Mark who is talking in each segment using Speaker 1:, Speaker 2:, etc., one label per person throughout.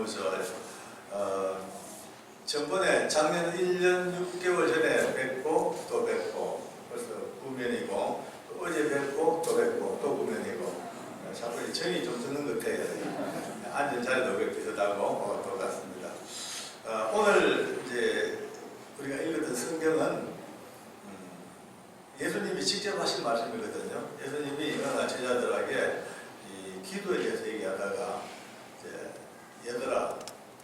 Speaker 1: 너무 좋아요. 전번에 작년 1년 6개월 전에 뵙고 또 뵙고 벌써 9년이고 또 어제 뵙고 또 뵙고 또 9년이고 자꾸 정이 좀 드는 것 같아요. 앉은 자리도 비슷하고 똑같습니다. 오늘 이제 우리가 읽었던 성경은 예수님이 직접 하신 말씀이거든요. 예수님이 어느 제자들에게 이 기도에 대해서 얘기하다가 이제 얘들아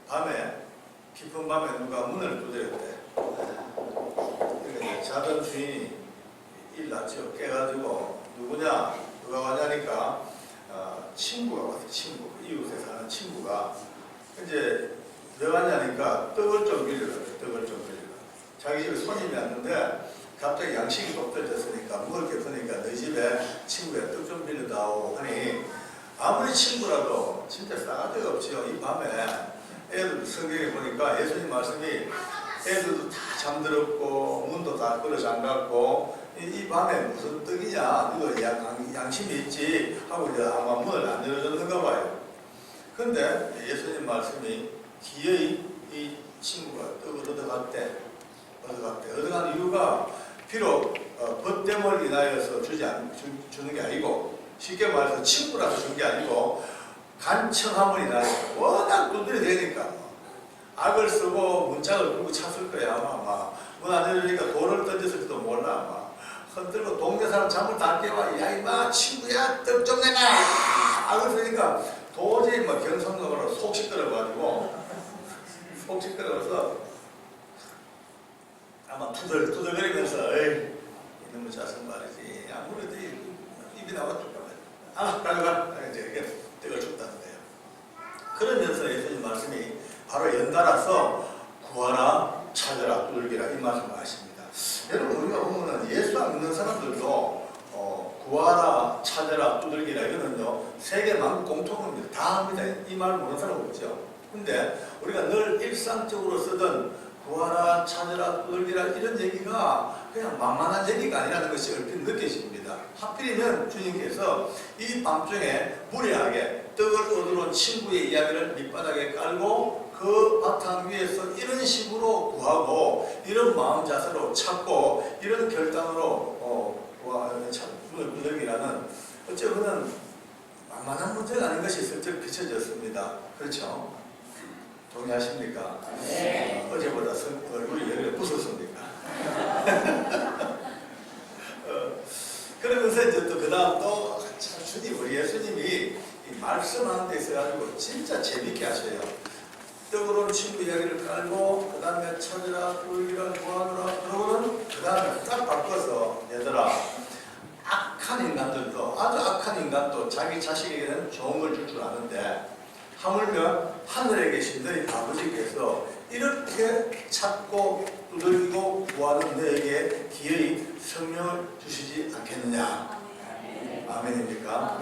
Speaker 1: 밤에 깊은 밤에 누가 문을 두드렸대. 그러니까 자던 주인이 일났죠. 깨가지고 누구냐? 누가 왔냐니까 친구가 왔어요. 친구. 이웃에 사는 친구가 이제 왜 왔냐니까 떡을 좀 빌려라. 떡을 좀 빌려라. 자기 집에 손님이 왔는데 갑자기 양식이 없어졌으니까 먹을 게 없으니까 너희 집에 친구야 떡 좀 빌려다오 하니 아무리 친구라도 진짜 싸가지가 없지요. 이 밤에 애들 성경에 보니까 예수님 말씀이 애들도 다 잠들었고 문도 다 끌어 잠갔고 이 밤에 무슨 떡이냐 이거 양심이 있지 하고 이제 아마 문을 안 열어줬는가 봐요. 근데 예수님 말씀이 기어이 이 친구가 떡을 얻어갔대. 얻어간 이유가 비록 벗됨을 인하여서 주는 게 아니고 쉽게 말해서 친구라서 준 게 아니고 간청함을 인하여서 워낙 두드려 대니까 악을 쓰고 문짝을 끌고 찼을 거야. 아마 문 안 열리니까 돌을 던졌을지도 몰라. 아마 흔들고 동네 사람 잠을 다 깨워. 야 이마 친구야 떡 좀 내놔. 악을 쓰니까 도저히 막 경상도로 속 시끄러워가지고 속 시끄러워서 아마 투덜거리면서 에이 이놈의 자식 말이지 아무래도 입이 나왔을까 봐요. 가져가 이제 이렇게 떡을 줬다는데요. 그러면서 예수님 말씀이 바로 연달아서 구하라 찾아라 두들기라 이 말씀을 하십니다. 여러분 우리가 보면은 예수 안 믿는 사람들도 구하라 찾아라 두들기라 이거는요 세계 만국 공통입니다. 다 합니다. 이 말을 모르는 사람 없죠. 근데 우리가 늘 일상적으로 쓰던 구하라 찾아라 두들기라 이런 얘기가 그냥 만만한 얘기가 아니라는 것이 얼핏 느껴집니다. 하필이면 주님께서 이 밤중에 무례하게 떡을 얻으러 온 친구의 이야기를 밑바닥에 깔고 그 바탕 위에서 이런 식으로 구하고 이런 마음 자세로 찾고 이런 결단으로 문을 두들기라는 어쩌면 만만한 문제가 아닌 것이 슬쩍 비춰졌습니다. 그렇죠? 동의하십니까? 네. 어제보다 얼굴이 여기가 부었습니까? 그러면서 이제 또 그 다음 또 주님, 우리 예수님이 말씀하는 데 있어가지고 진짜 재밌게 하셔요. 떡으로 친구 이야기를 깔고 그 다음에 찾으라, 두들기라, 구하노라 그러고는 그 다음에 딱 바꿔서 얘들아 악한 인간들도 아주 악한 인간도 자기 자식에게는 좋은 걸 줄 줄 아는데 하물며 하늘에 계신 너희 아버지께서 이렇게 찾고 두들기고 구하는 너에게 기어이 성령을 주시지 않겠느냐. 아멘입니까?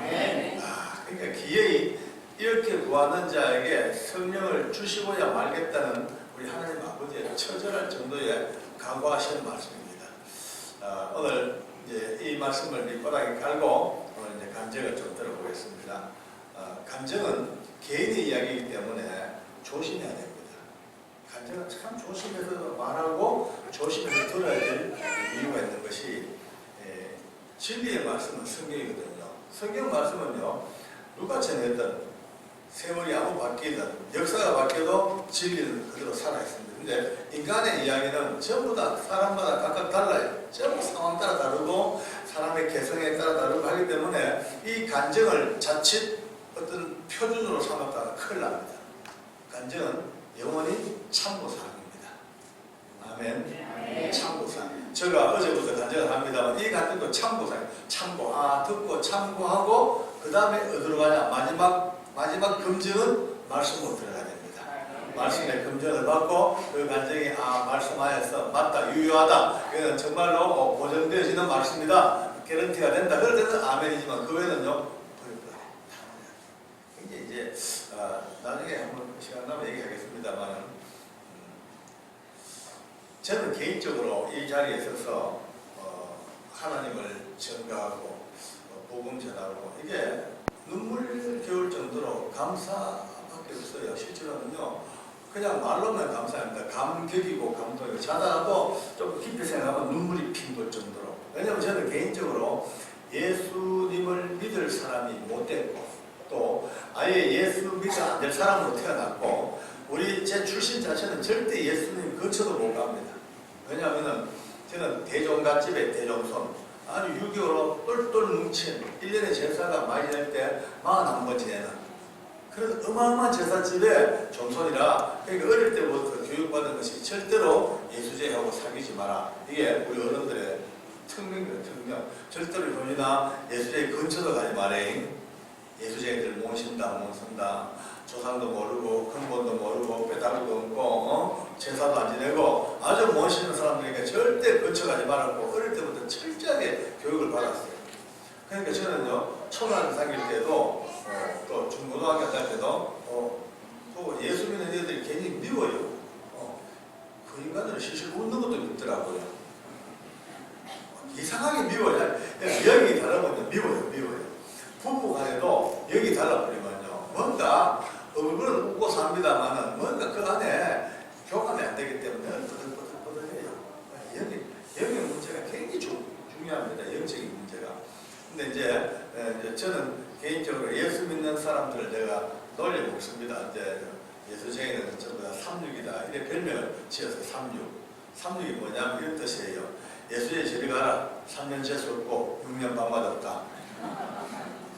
Speaker 1: 그러니까 기어이 이렇게 구하는 자에게 성령을 주시고야 말겠다는 우리 하나님 아버지의 처절할 정도의 각오하시는 말씀입니다. 오늘 이제 이 말씀을 밑바닥에 깔고 오늘 이제 간증을 좀 들어보겠습니다. 간증은 개인의 이야기이기 때문에 조심해야 됩니다. 간증은 참 조심해서 말하고 조심해서 들어야 될 이유가 있는 것이 진리의 말씀은 성경이거든요. 성경 말씀은요 누가 전했든 세월이 아무 바뀌든 역사가 바뀌어도 진리는 그대로 살아있습니다. 근데 인간의 이야기는 전부 다 사람마다 각각 달라요. 전부 상황 따라 다르고 사람의 개성에 따라 다르고 하기 때문에 이 간증을 자칫 어떤 표준으로 삼았다가 큰일 납니다. 간증은 영원히 참고사항입니다. 아멘. 참고사항. 제가 어제부터 간증을 합니다만 이 간증도 참고사항. 듣고 참고하고 그 다음에 어디로 가냐? 마지막 검증은 말씀으로 들어가야 됩니다. 말씀의 검증을 받고 그 간증이 말씀하여서 맞다, 유효하다. 이건 정말로 보존되어지는 말씀이다. 개런티가 된다. 그럴 때는 아멘이지만 그 외에는요. 이제 나중에 한번 시간 나면 얘기하겠습니다만 저는 개인적으로 이 자리에 서서 하나님을 전가하고 복음 전하고 이게 눈물 겨울 정도로 감사밖에 수밖에 없어요. 실제로는요. 그냥 말로만 감사합니다. 감격이고 감동이고 자다가도 좀 깊이 생각하면 눈물이 핑돌 정도로. 왜냐하면 저는 개인적으로 예수님을 믿을 사람이 못 됐고 또 아예 예수 믿어 안 될 사람으로 태어났고 우리 제 출신 자체는 절대 예수님 근처도 못 갑니다. 왜냐하면 저는 대종갓집의 대종손 아주 유교로 똘똘 뭉친 1년에 제사가 많이 될 때 41번 지내는 그래서 어마어마한 제사집의 종손이라 그러니까 어릴 때부터 교육받은 것이 절대로 예수제하고 사귀지 마라. 이게 우리 어른들의 특명이에요. 특명. 절대로 효이나 예수제 근처도 가지 말래. 예수제들 모신다 못 쓴다. 조상도 모르고 근본도 모르고 빼다구도 없고 제사도 안 지내고 아주 모시는 사람들에게 절대 근처 가지 말았고 어릴 때부터 철저하게 교육을 받았어요. 그러니까 저는요 초등학교 다닐 때도 또 중고등학교 다닐 때도 또 예수 믿는 애들이 괜히 미워요. 그 인간들은 실실 웃는 것도 밉더라고요. 이상하게 미워요. 여기 다르면 미워요. 부부 간에도 여기 달라버리면요 뭔가 얼굴은 웃고 삽니다만은 뭔가 그 안에 교감이 안 되기 때문에 버들버들해요. 영의 문제가 굉장히 중요합니다. 영적인 문제가. 근데 이제 저는 개인적으로 예수 믿는 사람들을 제가 놀려먹습니다. 이제 예수쟁이는 전부 다 36이다. 이렇게 별명을 지었어요. 36이 뭐냐면 이런 뜻이에요. 예수에 저리 가라. 3년 재수없고 6년 방받았다.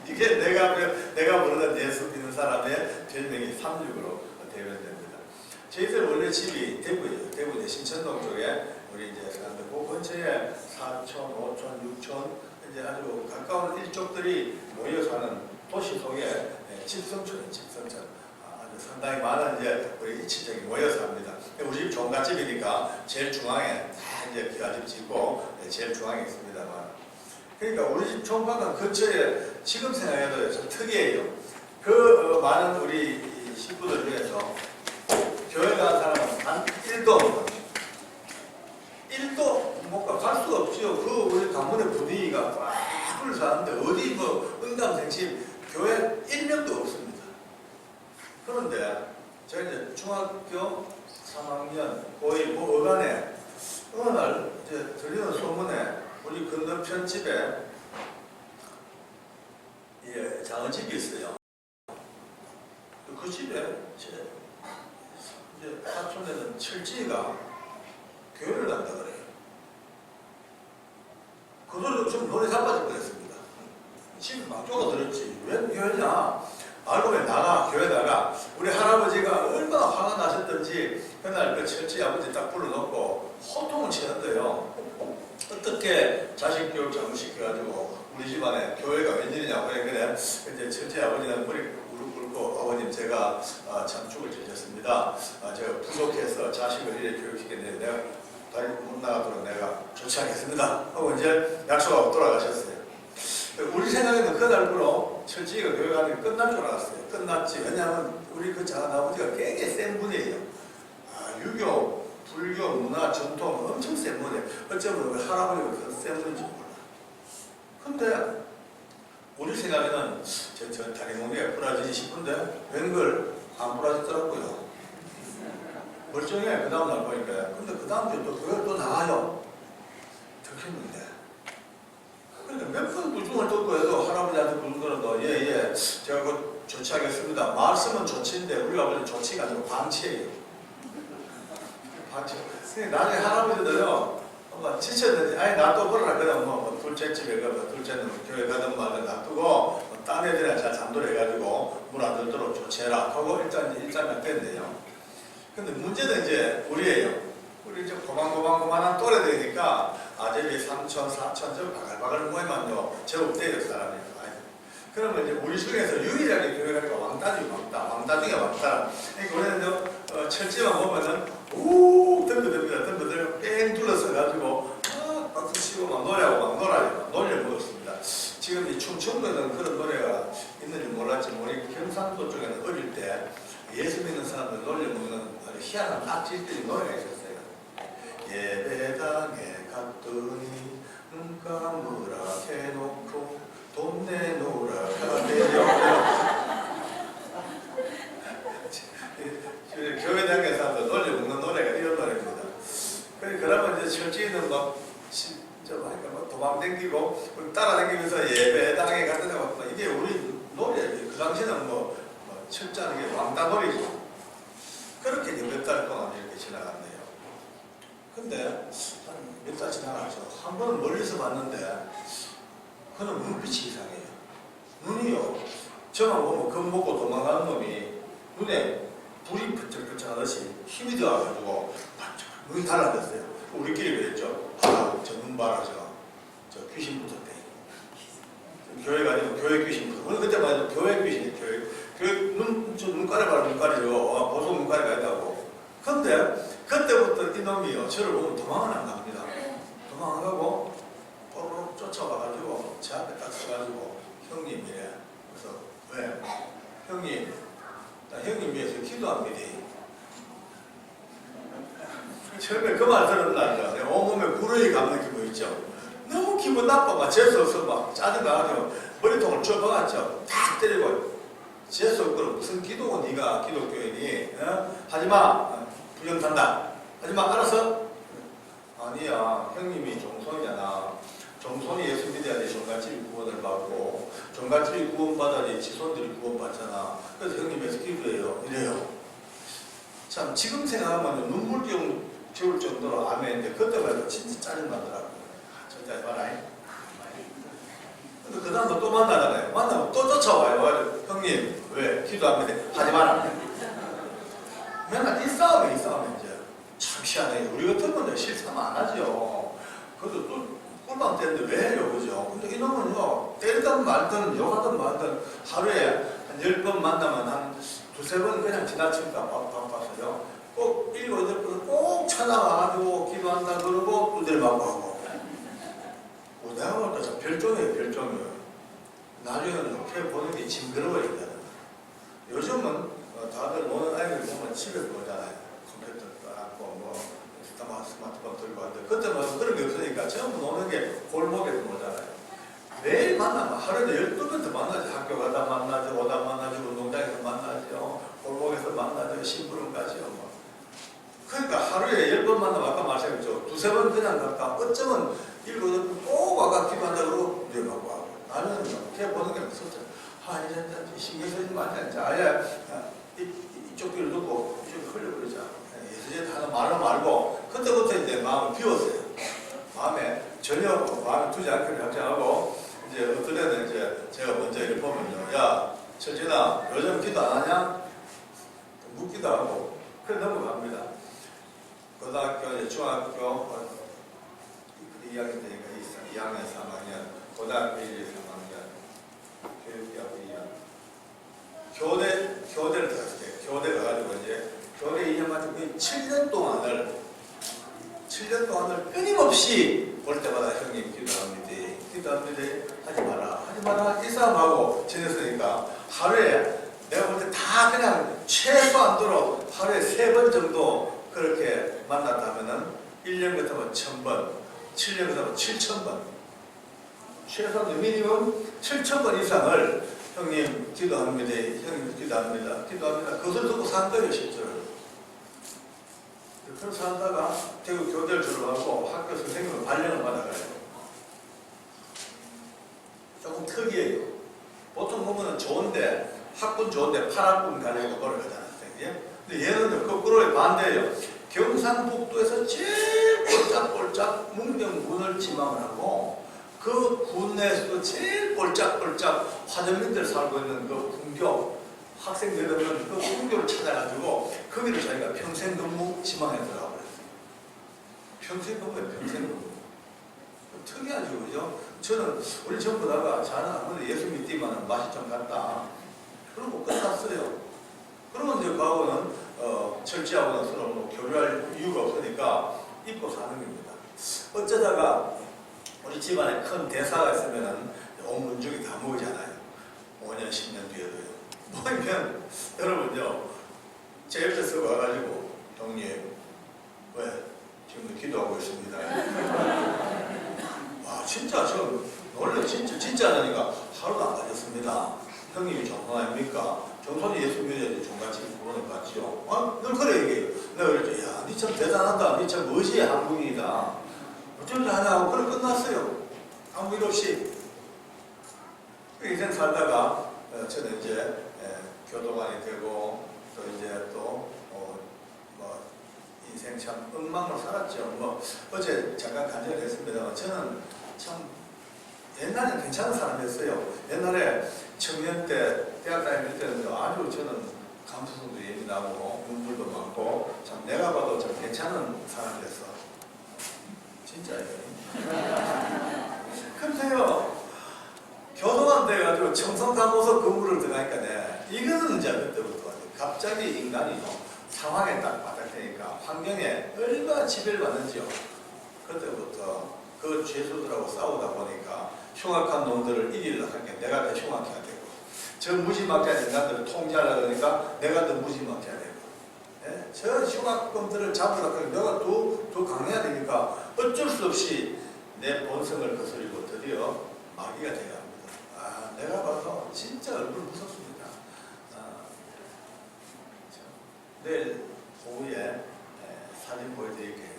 Speaker 1: 이게 내가 부르는 예수 믿는 사람의 별명이 36으로 대변됩니다. 저희들 원래 집이 대구예요. 대구 내 신천동 쪽에 우리 이제 사는데 그 근처에 4천, 5천, 6천 이제 아주 가까운 일족들이 모여 사는 도시 속에 집성촌. 아주 상당히 많은 이제 우리 일치적이 모여 삽니다. 우리 집 종갓집이니까 제일 중앙에 다 이제 기와집 짓고 제일 중앙에 있습니다만. 그러니까 우리 집 총각은 근처에 지금 생각해도 좀 특이해요. 그 많은 우리 식구들 중에서 교회 간 사람은 단 1도 못 갈 수가 없지요. 그 우리 가문의 분위기가 꽉 불사는데 어디 뭐 응감생심 교회 1명도 없습니다. 그런데 제가 이제 중학교 3학년 거의 뭐 어간에 어느 날 이제 들리는 소문에 우리 건너편 집에 장어집이 있어요. 그 집에 제 사촌에는 철지가 교회를 간다 그래요. 그 소리도 좀 노래 자빠질 뻔했습니다. 집이 막 쪼가들었지. 왜 교회냐? 알고 보니 교회 나가. 우리 할아버지가 얼마나 화가 나셨던지 그날 그 철지 아버지 딱 불러놓고 호통을 치는데요. 어떻게 자식 교육 잘못시켜가지고 우리 집안에 교회가 웬일이냐고 그래. 이제 첫째 아버지는 머리 무릎 꿇고 아버님 제가 참축을 지셨습니다. 제가 부족해서 자식을 이렇게 교육시켰는데 내가 다리 못 나가도록 내가 조치하겠습니다 하고 이제 약속하고 돌아가셨어요. 우리 생각에는 그날부로 철지가 교회 가는 게 끝난 줄 알았어요. 끝났지. 왜냐하면 우리 그 작은 아버지가 굉장히 센 분이에요. 유교, 불교, 문화, 전통 엄청 센 분이에요. 어쩌면 우리 할아버지가 그 센 분인지 몰라. 근데 우리 생각에는 저 다리 몽개가 부러지지 싶은데 웬걸 안 부러지더라고요. 멀쩡해. 그 다음날 보니까. 근데 그 다음 주에 또 교회 또 나가요. 적혔는데. 그러니까 몇 번 부중을 듣고 해도 할아버지한테 부중 들어도 예, 제가 곧 조치하겠습니다. 말씀은 조치인데 우리가 원래 조치가 아니고 방치예요. 방치. 나중에 할아버지들요, 지쳤는지, 나 또 보라. 그냥 둘째 집에 가면 둘째는 교회 가든 말든 놔두고, 딴 애들이랑 잘 잠들어가지고, 문 안 들도록 조치해라. 하고 일단 뺐네요. 근데 문제는 이제 우리예요. 우리 이제 고만고만한 또래 되니까, 아재비 3천, 4천, 저 바글바글 모이면요, 제법돼요, 사람이. 그러면 이제 우리 중에서 유일하게 교회 가니까 왕따 중에 왕따. 그러니까 우리는 철지만 보면은 우 덤벼들고 뺑 둘러서가지고 박수 치고 막 노래하고 막 놀아요. 노래를 먹었습니다. 지금 이 충청도에는 그런 노래가 있는지 몰랐지 우리 경상도 쪽에는 어릴 때 예수 믿는 사람들 노래 먹는 아주 희한한 악질들이 노래가 있었어요. 예배당에 갔더니 눈 감으라 해놓고 돈 내놓으라 가대요. 댕기고 따라다니면서 예배당에 갔다 나고 이게 우리 노래 그 당시에는 뭐 철자는 게 왕따놀이죠. 그렇게 몇 달 동안 이렇게 지나갔네요. 근데 한 몇 달 지나가죠. 한 번은 멀리서 봤는데 그는 눈빛이 이상해요. 눈이요. 저만 보면 겁먹고 도망가는 놈이 눈에 불이 번쩍번쩍 하듯이 힘이 들어가지고 눈이 달라졌어요. 우리끼리 그랬죠. 아, 저 눈 봐라, 저 귀신 붙었대. 교회가 아니고 교회 귀신 붙었대. 우리 그때 말이죠. 교회 귀신이 교회 눈가리 봐라, 눈가리요. 보석 눈가리가 있다고. 근데 그때부터 이놈이요. 저를 보면 도망을 안 갑니다. 도망 안 가고 뽀로록 쫓아와가지고 제 앞에 딱 서가지고 형님이래. 그래서 왜? 형님, 나 형님 위해서 기도합니다. 처음에 그 말 들었다니까 내가 온몸에 구르기 감는 기분 있죠. 너무 기분 나빠. 막 재수없어 막 짜증나가지고 머리통을 쭉 박았죠. 탁 때리고 재수없고 무슨 기도고 네가 기독교인이 하지마 부정탄다 하지마 알았어? 아니야 형님이 종손이잖아. 종손이 예수 믿어야 돼. 종갓집이 구원을 받고 종갓집이 구원받아야지 지손들이 구원받잖아. 그래서 형님에서 기도해요. 이래요. 참 지금 생각하면 눈물병 지울 정도로 아멘인데 그때만 해도 진짜 짜증나더라고요. 절대 하지 마라. 근데 그 다음도 또 만나잖아요. 만나면 또 쫓아와요. 형님 왜? 기도합니다. 하지 마라. 맨날 이 싸움에 이제 참 희한해요. 우리 같은 분들 실수하면 안 하죠. 그래도 또 꿀밤 때는데 왜 해요, 그죠? 근데 이놈은요, 때리든 말든 욕하든 말든 하루에 한 10번 만나면 한 두세 번 그냥 지나치니까 바빠서요. 꼭 7, 8번 꼭 찾아와가지고 기도한다 그러고 두드려 맞고 하고. 내가 볼때 참 별종이에요, 별종이에요. 나중에는 이렇게 보는 게 징그러워요. 요즘은 다들 노는 아이들 보면 집에서 보잖아요. 컴퓨터 갖고 뭐 스마트폰 들고 왔는데 그때 뭐 그런 게 없으니까 전부 노는 게 골목에서 보잖아요. 매일 만나면 하루에 12번 더 만나죠. 학교 가다 만나죠. 오다 만나죠. 운동장에서 만나죠. 골목에서 만나죠. 심부름까지요. 뭐. 그러니까 하루에 10번 만나면 아까 말씀했죠. 두세 번 그냥 갈까. 어쩌면 7, 8번 꼭 와가 기도한다 그러고 이제 막 하고. 나는 이렇게 보는 게 없었죠. 아, 이제 신경 쓰지 말자. 아예 이쪽 귀를 듣고 이쪽 흘려버리자. 예수님 하나 말고 그때부터 이제 마음을 비웠어요. 마음에 전혀 마음을 두지 않기로 작정하고 이제 어떤 애는 이제 제가 먼저 이렇게 보면요. 야, 철진아, 요즘 기도 안 하냐? 묻기도 하고 그래 넘어갑니다. 고등학교, 이제 중학교 2학년 되니까 2학년, 3학년, 고등학교 1, 3학년, 교육대학교 2학년, 교대를 들었어요. 교대 가가지고 이제 교대 2년 맞고 7년 동안을 끊임없이 볼 때마다 형님 기도합니다. 하지 마라. 이 싸움하고 지냈으니까 하루에 내가 볼 때 다 그냥 최소한도로 하루에 3번 정도 그렇게 만났다면은 1년 같으면 1000번, 7년 같으면 7000번. 최소한 미니멈 7000번 이상을 형님 기도합니다. 그것을 듣고 산 거예요, 실제로. 그래서 산다가 대구 교대를 졸업하고 학교 선생님을 발령을 받아가요. 조금 특이해요. 보통 보면은 좋은데, 학군 좋은데 8학군 가려고 걸어가잖아요. 근데 얘는 거꾸로 반대예요. 경상북도에서 제일 꼴짝꼴짝 문경군을 지망을 하고 그 군 내에서도 제일 꼴짝꼴짝 화전민들 살고 있는 그 군교 학생들은 그 군교를 찾아가지고 거기를 자기가 평생 근무 지망해 들어가고 그랬어요. 평생 근무. 특이하죠, 그죠? 저는 우리 전부 다가 자는 예수 믿기만 맛이 좀 같다. 그러고 끝났어요. 그러면 이제 과거는 철지하고는 서로 뭐 교류할 이유가 없으니까 입고 사는 겁니다. 어쩌다가 우리 집안에 큰 대사가 있으면은 온 민족이 다 모이잖아요. 5년, 10년 뒤에도요. 모이면 여러분요, 제 옆에 서 와가지고 형님, 왜? 지금 기도하고 있습니다. 와, 진짜 저 원래 진짜 하니까 하루도 안 가졌습니다. 형님이 정손 아닙니까? 정손이 예수 믿어야지 종같이 구원을 받지요. 늘 그래 얘기해요. 내가 그랬죠. 야, 니 참 대단하다. 니 참 멋이 한국인이다. 어쩐지 하냐고 그래 끝났어요. 아무 일 없이 인생 살다가 저는 이제 교도관이 되고 또 이제 또 뭐 인생 참 엉망으로 살았죠. 뭐 어제 잠깐 간증을 했습니다만 저는 참 옛날에 괜찮은 사람이었어요. 옛날에 청년 때 대학 다닐 때는 아주 저는 감수성도 예민하고 눈물도 많고 참 내가 봐도 좀 괜찮은 사람이었어. 진짜예요. 근데요 교도관 돼가지고 청송사무소 근무를 들어가니까 이거는 이제 그때부터 갑자기 인간이 상황에 딱 맞닥뜨니까 환경에 얼마나 지배를 받는지요. 그때부터 그 죄수들하고 싸우다 보니까 흉악한 놈들을 이기려고 하니까 내가 더 흉악해야 되고 저 무지막지한 인간들을 통제하려고 하니까 내가 더 무지막지해야 되고 저 흉악범들을 잡으려고 하니까 내가 더 강해야 되니까 어쩔 수 없이 내 본성을 거스리고 드디어 마귀가 되어야 합니다. 내가 봐서 진짜 얼굴 무섭습니다. 내일 오후에 사진 보여드릴게요.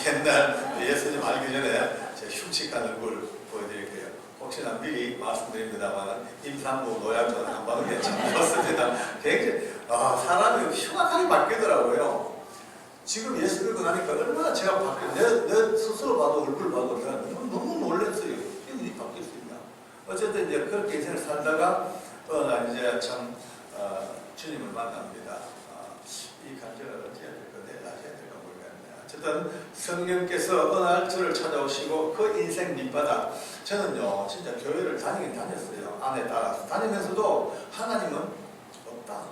Speaker 1: 옛날 예수님 알기 전에 제 흉측한 얼굴 보여드릴게요. 혹시나 미리 말씀드립니다만 임산부 노약자는 안 받는 게 참 좋습니다. 굉장히 사람이 흉악하게 바뀌더라고요. 지금 예수 믿고 나니까 얼마나 제가 바뀌었어요. 내 스스로 봐도 얼굴 봐도 내가 너무 놀랐어요. 이게 바뀔 수 있나. 어쨌든 이제 그렇게 인생을 살다가 나 이제 참 주님을 만납니다. 이 간증을 어찌 해야 될까 내일 다시 해야 될까 모르겠네요. 어쨌든 성령께서 어느 날 저를 찾아오시고 그 인생 밑바닥 저는요 진짜 교회를 다니긴 다녔어요. 안에 따라서 다니면서도 하나님은 없다.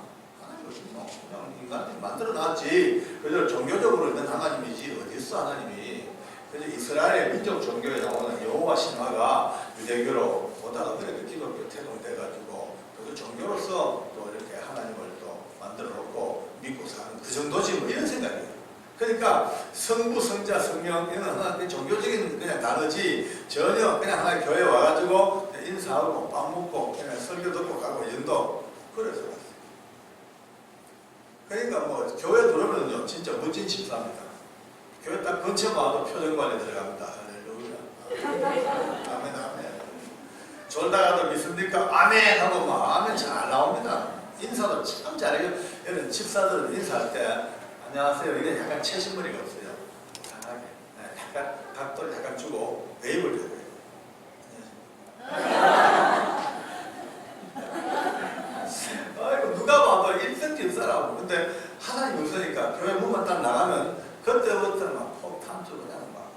Speaker 1: 하나님 어디 있노? 그냥 인간이 만들어 놨지. 그저 종교적으로 있는 하나님이지 어디 있어 하나님이. 그래서 이스라엘 민족 종교에 나오는 여호와 신화가 유대교로 보다가 그래도 기독교 태동돼가지고 그 종교로서 또 이렇게 하나님을 또 만들어 놓고 믿고 사는 그 정도지 뭐 이런 생각이에요. 그러니까 성부, 성자, 성령 이런 하나의 종교적인 그냥 단어지 전혀 그냥 하나의 교회 와가지고 인사하고 밥 먹고 그냥 설교 듣고 가고 이 정도 그래서 왔어요. 그러니까 뭐 교회 들어오면요 진짜 멋진 집사입니다. 교회 딱 근처만 와도 표정관리 들어갑니다. 할렐루야. 아멘 아멘. 졸다가도 믿습니까? 아멘 하고 막 아멘 잘 나옵니다. 인사도 참 잘해요. 여러분 집사들 인사할 때 안녕하세요. 이게 약간 채신머리가 없어요. 강하게. 약간 각도를 약간 주고 웨이브를 해요. 아이고 누가 봐도 일생집 사람. 근데 하나님 없으니까 교회 문만 딱 나가면 그때부터 막 폭탄 주고 그냥 막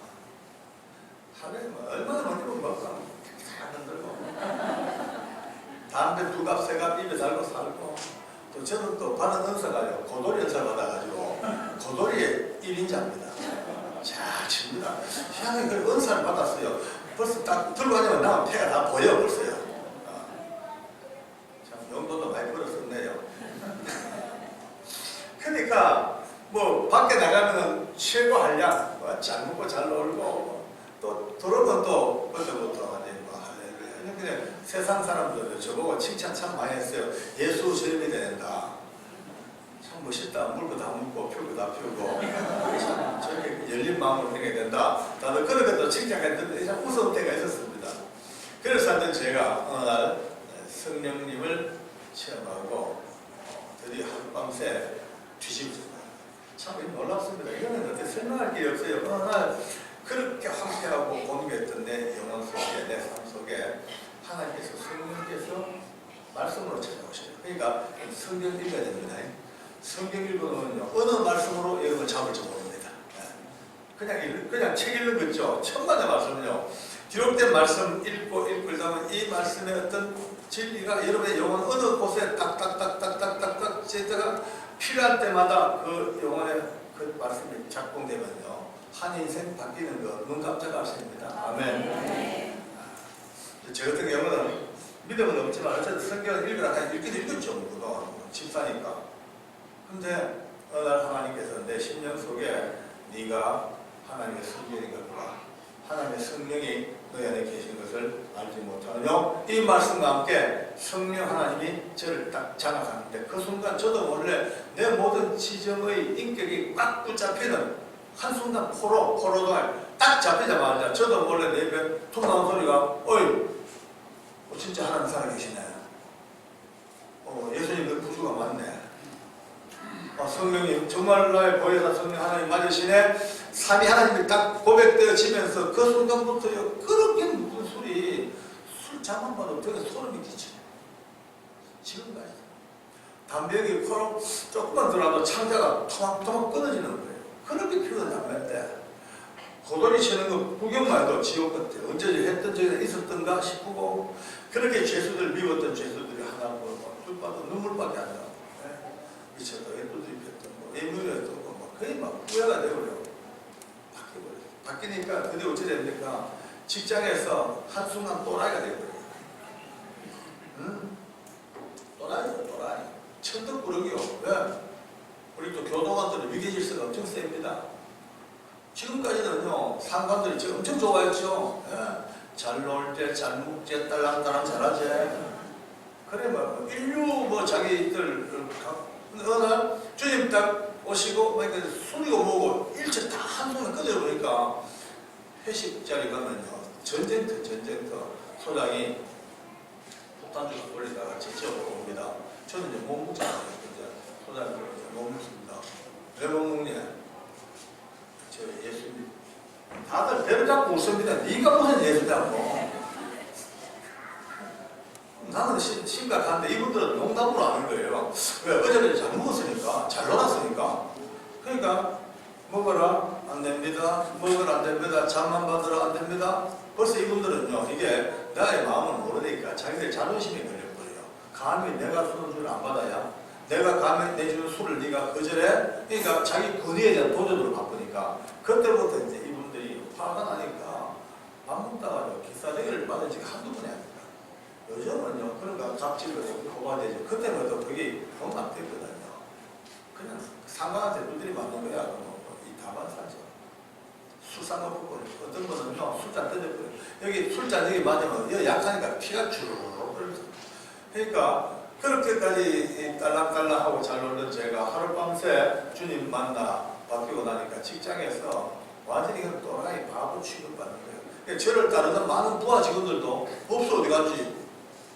Speaker 1: 하루에 뭐 얼마나 많이 먹을까 잘 흔들고 담배 2갑 3갑 입에 달고 살고 또 저는 또 받은 은사가요 고돌이 은사 받아가지고 고돌이의 1인자입니다. 잘 칩니다. 희한하게 그 은사를 받았어요. 벌써 딱 들고 다니면 나면 폐가 다 보여 벌써요. 참 용돈도 많이 벌었었네요. 그러니까 뭐 밖에 나가면 최고 한량 잘 먹고 잘 놀고 또 들어오면 또 그때부터 그냥 세상 사람들 저보고 칭찬 참 많이 했어요. 예수 저림이 된다. 참 멋있다. 물고 다 묻고 피우고 다 피우고 참 저렇게 열린 마음으로 되게 된다. 다들 그런 것도 칭찬했는데 참 무서운 때가 있었습니다. 그래서 하여튼 제가 어느 날 성령님을 체험하고 드디어 하룻밤새 뒤집었어요. 참 놀랍습니다. 이거는 어떻게 설명할 게 없어요. 어느 날 그렇게 황폐하고 공격했던 내 영혼 속에 내 삶 속에 하나님께서 성령께서 말씀으로 찾아오셔요. 그러니까 성경 읽어야 됩니다. 성경 읽어놓으면요 어느 말씀으로 여러분 잡을지 모릅니다. 그냥 책 읽는 거 있죠. 천만의 말씀은요 기록된 말씀 읽고 읽다면 이 말씀의 어떤 진리가 여러분의 영혼 어느 곳에 딱딱딱딱딱딱딱 제자가 필요할 때마다 그 영혼의 그 말씀이 작동되면요 한 인생 바뀌는 거 눈 깜짝할 수 있습니다. 아멘. 저 같은 경우는 믿음은 없지만 어쨌든 성경을 읽으라 읽긴 읽었죠. 그동안 집사니까. 근데 어느 날 하나님께서 내 심령 속에 네가 하나님의 성령인 것과 하나님의 성령이 너희 안에 계신 것을 알지 못하느냐. 이 말씀과 함께 성령 하나님이 저를 딱 장악하는데 그 순간 저도 원래 내 모든 지정의 인격이 꽉 붙잡히는 한순간 포로가 딱 잡히자마자 저도 원래 내 입에 툭 나온 소리가 어이 진짜 하나님 살아계시네. 예수님의 구주가 맞네. 성령이 정말 나의 보혜사 성령 하나님 맞으시네. 삼위 하나님이 딱 고백되어지면서 그 순간부터요 그렇게 무슨 술 잔만 봐도 되게 소름이 끼쳐. 지금까지 담배역이 코로 조금만 들어가도 창자가 토막토막 끊어지는 거예요. 그렇게 피우는 담배인데 고돌이 치는 거 구경만 해도 지옥 같아. 언제 했던 적이 있었던가 싶고 그렇게 죄수들 미웠던 죄수들이 하나 쭉 봐도 눈물밖에 안 나고 미쳤다. 애도들이 폈던 거 애물이었던 거 거의 막 후회가 되고요. 바뀌니까 그게 어찌 됩니까? 직장에서 한순간 또라이가 되고요. 또라이. 천덕꾸러기요. 왜? 우리 또 교도관들은 위계질서가 엄청 셉니다. 지금까지는요, 상관들이 지금 엄청 좋아했죠. 잘 놀 때, 잘 묵제, 딸랑딸랑 잘하지. 그래, 인류 자기들, 어느 날 주님 딱 오시고, 술이고 뭐고, 일체 다 한손에 끊어버리니까 회식 자리 가면요, 전쟁터. 소장이 폭탄주를 돌리다가 직접으로 옵니다. 저는 이제 못 먹잖아요. 소장이 못 먹습니다. 왜 못 먹냐? 저 예수님. 다들 배를 잡고 웃습니다. 네가 무슨 예수냐고. 나는 심각한데 이분들은 농담으로 하는 거예요. 왜? 어제는 잘 먹었으니까, 잘 놀았으니까. 그러니까 먹어라 안 됩니다. 먹으라 안 됩니다. 잠만 받으라 안 됩니다. 벌써 이분들은요, 이게 나의 마음을 모르니까 자기들 자존심이 걸려버려요. 감히 내가 술을 안 받아야, 내가 감히 내주는 술을 네가 거절해? 그러니까 자기 권위에 대한 도전으로 바쁘니까 그때부터 이제 이분들이 화가 나니까 밥 먹다가 기싸대기를 맞은 지가 한두 번이 아닙니다. 요즘은요, 그런가 갑질로 고발되죠. 그때는 또 그게 돈 안 됐거든요. 그냥 상관한테 누들이 맞는 거야. 이 다만 사죠. 술상 먹고 어떤 거는요, 술잔 뜯어버려요. 여기 술잔 여기 맞으면 여기 약하니까 피가 주르륵 흐르죠. 그러니까 그렇게까지 딸랑딸랑하고 잘 놀던 제가 하룻밤새 주님 만나 바뀌고 나니까 직장에서 완전히 또라이 바보 취급받는 거예요. 저를 따르던 많은 부하 직원들도 법수 어디 갔지?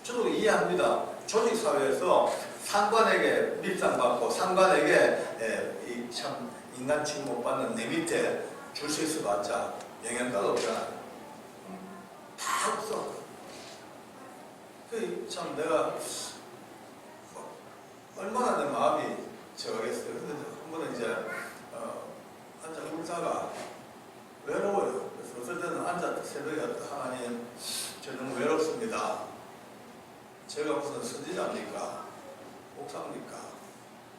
Speaker 1: 저도 이해합니다. 조직사회에서 상관에게 밀상받고 상관에게 참 인간 취급 못 받는 내 밑에 줄 수 있어봤자 영양가가 없잖아. 다 없어. 참 내가 얼마나 내 마음이 저하겠어요. 근데 한 번은 이제 앉아 울다가 외로워요. 그래서 어떨 때는 앉아 새벽에 하나님 저 너무 외롭습니다. 제가 무슨 선지자입니까? 목사입니까?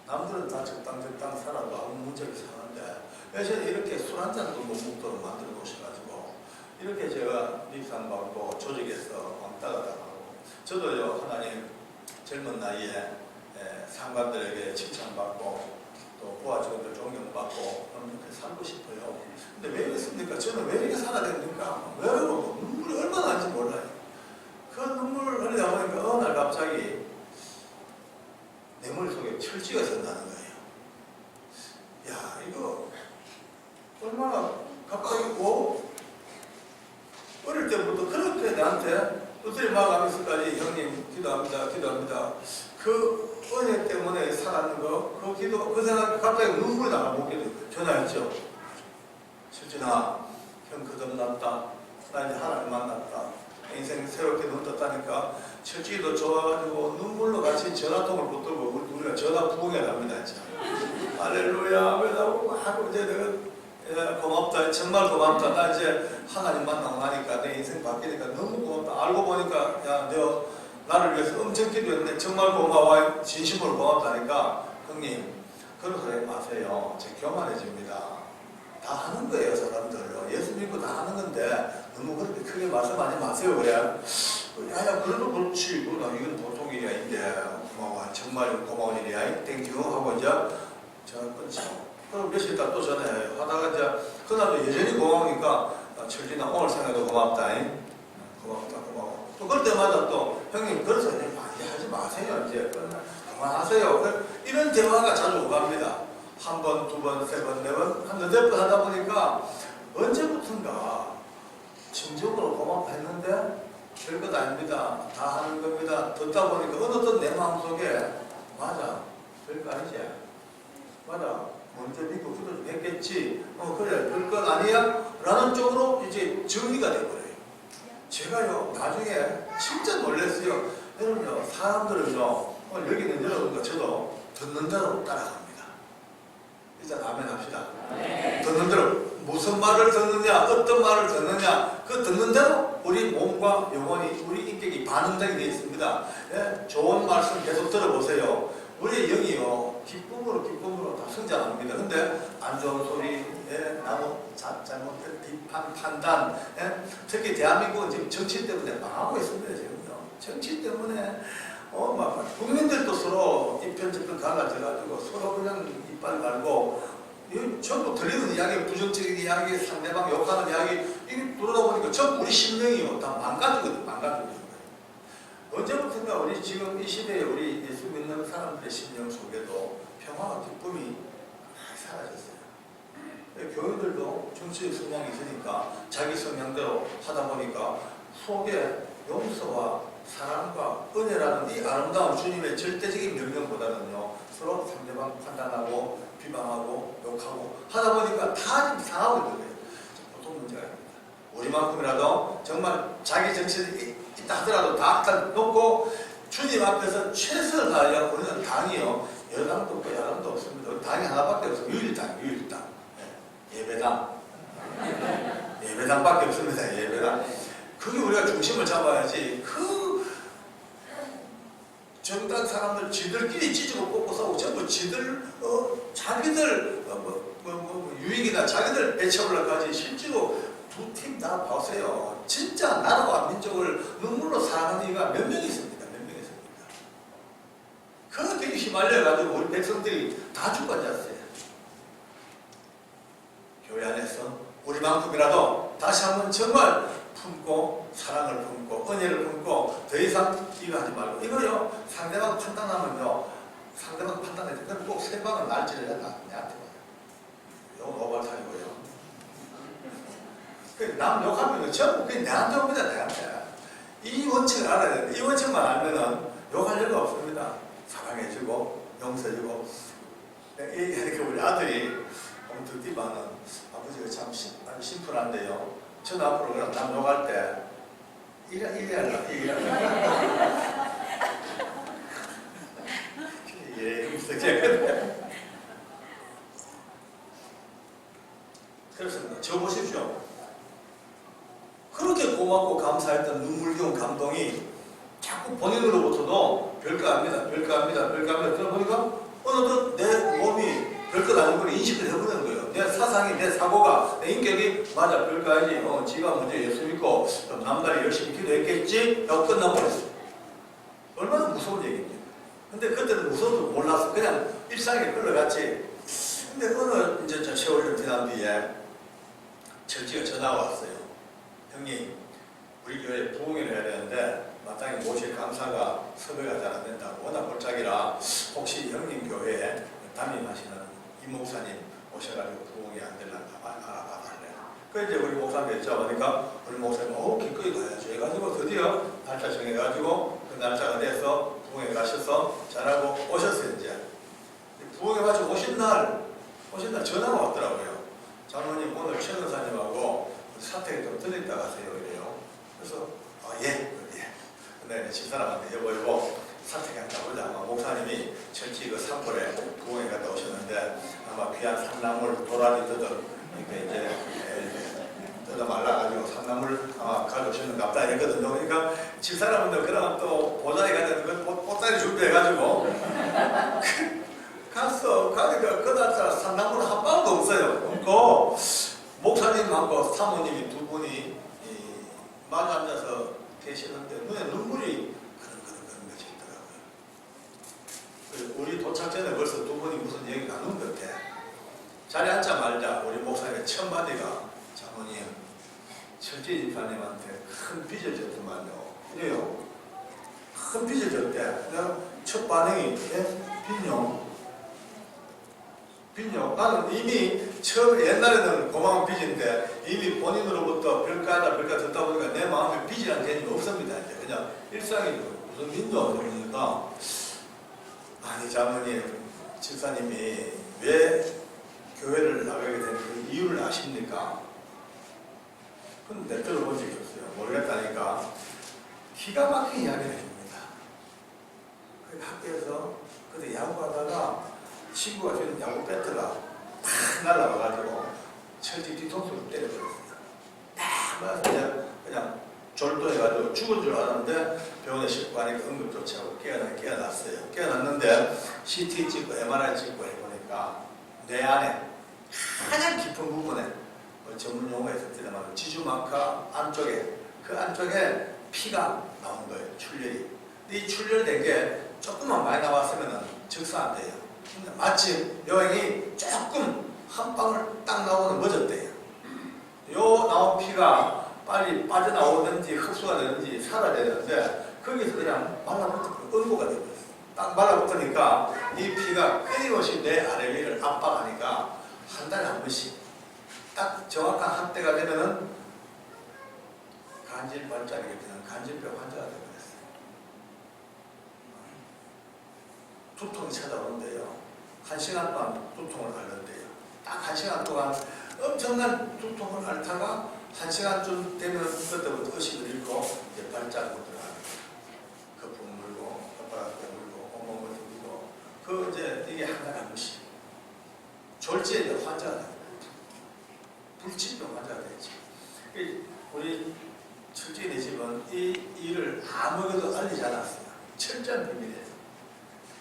Speaker 1: 남들은 다 적당 살아도 아무 문제가 사는데 왜 저는 이렇게 술 한 잔도 못 먹도록 만들어 놓으셔가지고 이렇게 제가 립상 받고 조직에서 왕따가 당하고 저도요 하나님 젊은 나이에 상관들에게 칭찬받고 또 부하 직원들 존경받고 그렇게 살고 싶어요. 근데 왜 이랬습니까? 저는 왜 이렇게 살아야 됩니까? 외로워 눈물이 얼마나 나는지 몰라요. 그 눈물을 흘리다 보니까 어느 날 갑자기 내 머릿속에 철지가 선다는 거예요. 야 이거 얼마나 갑자기 어릴 때부터 그렇게 나한테 두드려 막으면서까지 형님 기도합니다. 그 은혜 때문에 살았는 거, 그 기도, 그 생각 갑자기 눈물이 나가 못 기도 전화했죠. 수진아, 형 거듭났다. 나 이제 하나님 만났다. 인생 새롭게 눈 떴다니까 철지도 좋아가지고 눈물로 같이 전화통을 붙들고 우리가 전화 부흥해 갑니다. 진짜. 할렐루야. 그러고 하고 이제 내가 고맙다. 정말 고맙다. 나 이제 하나님 만나고 나니까 내 인생 바뀌니까 너무 고맙다. 알고 보니까 야, 너 나를 위해서 엄청 기도했네. 정말 고마워. 진심으로 고맙다니까 형님 그런 소리 마세요. 제 교만해집니다. 다 하는 거예요, 사람들요. 예수 믿고 다 하는 건데 너무 그렇게 크게 말씀하지 마세요. 그래. 야야 그래도 그렇지. 그러나 이건 보통 일이 아닌데 고마워. 정말 고마운 일이야. 땡큐 하고 이제 전화 끊죠. 그럼 며칠 있다 또 전화해요. 하다가 이제 그날도 여전히 고마우니까 철진아 오늘 생각도 고맙다. 고마워. 또 그럴 때마다 또 형님 그래서 이제 하지 마세요. 이제 그만하세요. 이런 대화가 자주 오갑니다. 한 번, 두 번, 세 번, 네 번, 한 여덟 번 하다 보니까 언제부턴가 진정으로 고맙했는데 별것 아닙니다. 다 하는 겁니다. 듣다 보니까 어느덧 내 마음속에 맞아, 별거 아니지. 맞아, 먼저 믿고 후도 했겠지. 그래, 별것 아니야? 라는 쪽으로 이제 정리가 돼버려요. 제가요, 나중에 진짜 놀랐어요. 여러분요, 사람들은요, 여기는 여러분과 저도 듣는 대로 따라갑니다. 이제 아멘 합시다. 듣는 대로. 무슨 말을 듣느냐, 어떤 말을 듣느냐, 그 듣는 대로 우리 몸과 영혼이, 우리 인격이 반응되게 되어 있습니다. 예? 좋은 말씀 계속 들어보세요. 우리 영이요, 기쁨으로 다 성장합니다. 근데 안 좋은 소리, 예? 잘못된 비판, 판단, 예? 특히 대한민국은 지금 정치 때문에 망하고 있습니다. 지금요. 정치 때문에 막 국민들도 서로 이편저편 갈라져가지고 서로 그냥 이빨 갈고 전부 들리는 이야기, 부정적인 이야기, 상대방 욕하는 이야기, 이게 들어다 보니까 전부 우리 심령이요, 다 망가지거든요. 언제부턴가 우리 지금 이 시대에 우리 예수 믿는 사람들의 심령 속에도 평화와 기쁨이 사라졌어요. 교회들도 정치적 성향이 있으니까 자기 성향대로 하다 보니까 속에 용서와 사랑과 은혜라는 이 아름다운 주님의 절대적인 명령보다는요, 서로 상대방 판단하고 비방하고 욕하고 하다 보니까 다 지금 상하고 있는 거예요. 보통 문제가 아닙니다. 우리만큼이라도 정말 자기 정신이 있다 하더라도 다 놓고 주님 앞에서 최선을 다하여 우리는 당이요, 여당도 없고 야당도 없습니다. 우리 당이 하나밖에 없습니다. 유일당. 예배당. 예배당밖에 없습니다. 예배당. 그게 우리가 중심을 잡아야지. 그 정당 사람들 지들끼리 찢고 뽑고 싸우고 전부 지들 자기들 유익이나 자기들 배척을까지 실제로 두 팀 다 보세요. 진짜 나라와 민족을 눈물로 사랑하는 이가 몇 명 있습니다. 그렇게 휘말려가지고 우리 백성들이 다 죽어졌어요. 교회 안에서 우리만큼이라도 다시 한번 정말 품고 사랑을 품고 은혜를 품고 더 이상 이거 하지 말고, 이거요, 상대방 판단하면요, 상대방 판단할 때 꼭 세방을 날지를 해라. 내한테 와요. 이거 오발탄이고요. 남 욕하면 전부 그게 내한테 옵니다. 내한테. 이 원칙을 알아야 돼요. 이 원칙만 알면은 욕할 일가 없습니다. 사랑해주고 용서해주고. 얘기하니까 우리 아들이 듣기만은 아버지가 참 심플한데요. 저는 앞으로 그럼 남 욕할 때 이래 할라. 그렇습니다. 저 보십시오. 그렇게 고맙고 감사했던 눈물겨운 감동이 자꾸 본인으로부터도 별거 아닙니다. 들어보니까 어느덧 내 몸이 별것 아닌 걸 인식을 해버리는 거예요. 내 사상이, 내 사고가, 내 인격이 맞아, 별거 아니지. 지가 먼저 예수 믿고 남달이 열심히 기도했겠지? 라고 끝나버렸어요. 얼마나 무서운 얘기입니까? 근데 그때는 무서워도 몰랐어. 그냥 일상에 흘러갔지. 근데 어느 이제 저 세월 좀 지난 뒤에 절지가 전화가 왔어요. 형님, 우리 교회 부흥회를 해야 되는데 마땅히 모실 감사가 섭외가 잘 안 된다고. 워낙 골짜기라 혹시 형님 교회에 담임하시는 이 목사님 오셔가지고 부흥이 안 되려나 알아봐 달래요. 그 이제 우리 목사님 여쭤보니까 우리 목사님 기꺼이 가야죠 해가지고 드디어 날짜 정해가지고 그 날짜가 돼서 부흥회 가셔서 잘하고 오셨어요. 이제 부흥회 가지고 오신 날 전화가 왔더라고요. 장로님 오늘 최 권사님하고 사택에 좀 들렸다 가세요 이래요. 그래서 예. 근데 집사람한테 여보 사택에 갔다 오자. 아마 목사님이 전치 그 산불에 부흥회 갔다 오셨는데 아마 귀한 산나물 도라지 이렇게 이제 뜯어 말라가지고 산나물 아마 가져오셨는가 보다 이랬거든요. 그러니까 집사람들 그러면 또 보자리 가야 되는 거 보따리 준비해가지고 가니까 그 날짜 산나물 한 방울도 없어요. 없고 목사님하고 사모님이 두 분이 마주 앉아서 계시는데 눈에 눈물이 그런 것이 있더라고요. 우리 도착 전에 벌써 두 분이 무슨 얘기 나눈 것 같아. 자리에 앉자마자 우리 목사님의 첫 마디가 장로님, 철지 집사님한테 큰 빚을 졌더만요. 이래요. 큰 빚을 졌대. 내가 첫 반응이 빚요? 빚요. 나는 이미 처음 옛날에는 고마운 빚인데 이미 본인으로부터 별가다 듣다 보니까 내 마음에 빚이라는 개념이 없습니다. 이제 그냥 일상이죠. 무슨 빚도 그러니까 아니 자모님 집사님이 왜 교회를 나가게 된 그 이유를 아십니까? 그건 내 들어본 적이 없어요. 모르겠다니까 기가 막힌 이야기를 해줍니다. 그 학교에서 그때 야구하다가 친구가 주는 야구 배트가 팍 날아와가지고 철지 뒤통수를 때려버렸어요. 딱 맞아서 그냥 졸도해가지고 죽은 줄 알았는데 병원에 싣고 가니까 응급조치하고 깨어났어요. 깨어났는데 CT 찍고 MRI 찍고 해보니까 뇌 안에 가장 깊은 부분에 전문 용어에서 들어가면 지주막하 안쪽에 그 안쪽에 피가 나온 거예요. 출혈이. 이 출혈된 게 조금만 많이 나왔으면 즉사 안 돼요. 근데 마침 여행이 조금 한 방울 딱 나오는 멎었대요. 요 나온 피가 빨리 빠져나오든지 흡수가 되든지 살아야 되는데 거기서 그냥 말라붙어 응고가 되고 있어요. 딱 말라붙으니까 이 피가 끊임없이 내 아래 위를 압박하니까 한 달에 한 번씩 딱 정확한 한때가 되면은 간질발작이 되는 간질병 환자가 되어버렸어요. 두통이 찾아오는데요. 1시간 동안 두통을 앓는데요. 딱 1시간 동안 엄청난 두통을 앓다가 1시간쯤 되면 그때부터 의식을 잃고 이제 발작으로 들어갑니다. 거품 물고, 혓바닥 물고, 온몸을 들고, 그 이제 이게 한 번씩. 졸지에 이제 환자가 됩니다. 불치병 환자가 되지. 우리 철저히 집은 이 일을 아무에게도 알리지 않았어요. 철저한 비밀이에요.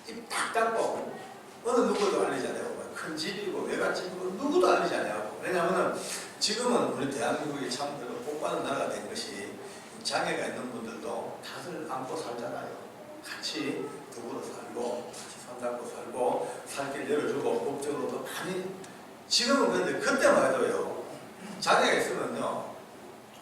Speaker 1: 입 딱 닫고 어느 누구도 알리지 않아요. 큰 집이고 외갓집이고 누구도 알리지 않아요. 왜냐하면 지금은 우리 대한민국이 참 복받은 나라가 된 것이 장애가 있는 분들도 다들 안고 살잖아요. 같이 더불어 살고 같이 손잡고 살고 살길 열어주고 법적으로도 많이 지금은 그런데 그때만 해도요. 장애가 있으면요.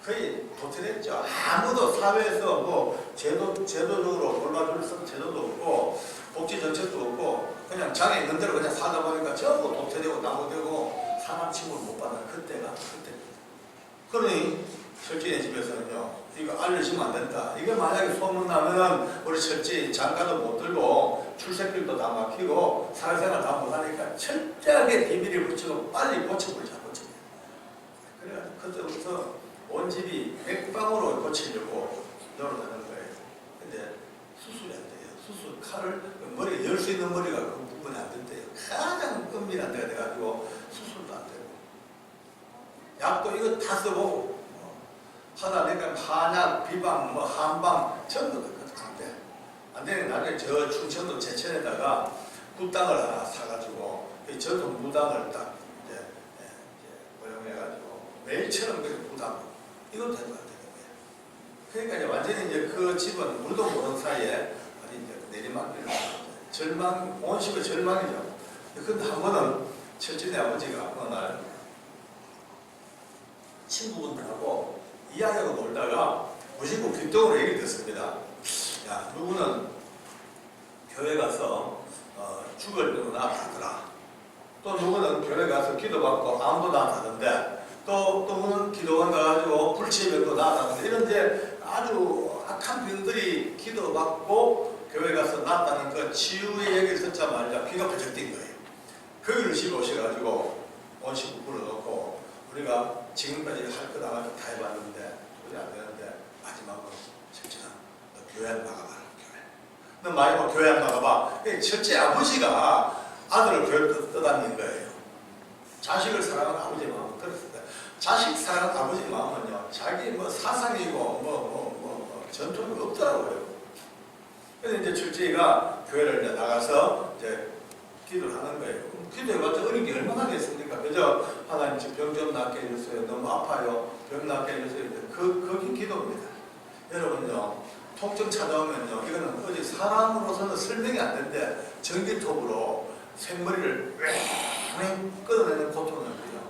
Speaker 1: 거의 도태됐죠. 아무도 사회에서 뭐 제도적으로 골라줄 수 제도도 없고 복지 정책도 없고 그냥 장애 있는 대로 그냥 사다 보니까 전부 도태되고 나무되고 사람 취급을 못 받는 그때가 그때입니다. 그러니 철진의 집에서는요. 이거 알려주면 안 된다. 이게 만약에 소문나면은 우리 철진 장가도 못 들고 출세길도 다 막히고 사회생활 다 못하니까 철저하게 비밀을 붙이고 빨리 고쳐버리자. 그래가지고 그때부터 온 집이 맥방으로 고치려고 노력하는 거예요. 근데 수술이 안 돼요. 수술 칼을 머리에 열 수 있는 머리가 그 부분이 안 된대요. 가장 은밀한 데가 돼가지고 수술도 안 되고 약도 이거 다 써보고 하다 보니까 한약, 비방, 뭐 한방 전부 다 안 돼. 안 되는 나중에 저 충청도 제천에다가 굿땅을 하나 사가지고 저도 무당을 딱 이제 고용해가지고 매일처럼 그렇게 무당 이건 되는 것 같아요. 그러니까 이제 완전히 이제 그 집은 물도 모르는 사이에 어디 이제 내리막길을 절망, 온 집의 절망이죠. 근데 한 번은 철진의 아버지가 어느 날 친구분들하고 이야기하고 놀다가 무심코 귓등으로 얘기를 듣습니다. 야, 누구는 교회 가서 죽을 병으로 나타나더라. 또 누구는 교회 가서 기도받고 아무도 나타나는데 또 누구는 기도원 가가지고 불치병도 나타나는데 이런 이제 아주 악한 병들이 기도받고 교회 가서 나타나는 그 치유의 얘기를 듣자마자 귀가 번쩍 뛴 거예요. 거기를 집에 오셔가지고 온 식구 불러놓고 우리가 지금까지 할 거 나가서 다 해봤는데 도저히 안 되는데 마지막으로 철진아 너 교회 안 나가봐라. 교회 너 마지막 교회 안 나가봐. 첫째 아버지가 아들을 교회를 떠다니는 거예요. 자식을 사랑하는 아버지 마음은 그렇습니다. 자식 사랑하는 아버지 마음은요 자기 뭐 사상이고 전통이 없더라고요. 그래서 이제 철제가 교회를 이제 나가서 이제 기도를 하는 거예요. 기도해봤자 어린 게 얼마나 됐습니까? 그저 하나님 병 좀 낫게 해주세요. 너무 아파요. 병 낫게 해주세요. 그게 기도입니다. 여러분요 통증 찾아오면요 이거는 어디 사람으로서는 설명이 안 되는데 전기톱으로 생머리를 왱 끊어내는 고통이거든요.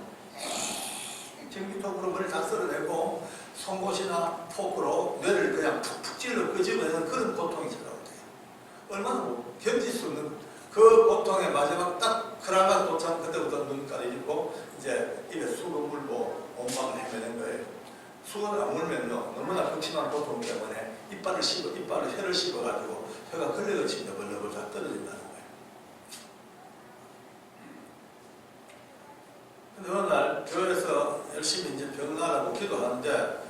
Speaker 1: 전기톱으로 머리를 다 썰어내고 송곳이나 포크로 뇌를 그냥 푹푹 찔러 끄집어내는 그런 고통이 찾아오대요. 얼마나 견딜 수 없는 그 고통의 마지막 딱 크라가 도착 그때부터 눈까지 잊고 이제 입에 수건 물고 온방을 헤매는 거예요. 수건을 안 물면요 너무나 극심한 고통 때문에 이빨을 혀를 씹어가지고 혀가 걸레같이 너벌너벌 다 떨어진다는 거예요. 근데 어느 날 교회에서 열심히 이제 병나라고 기도하는데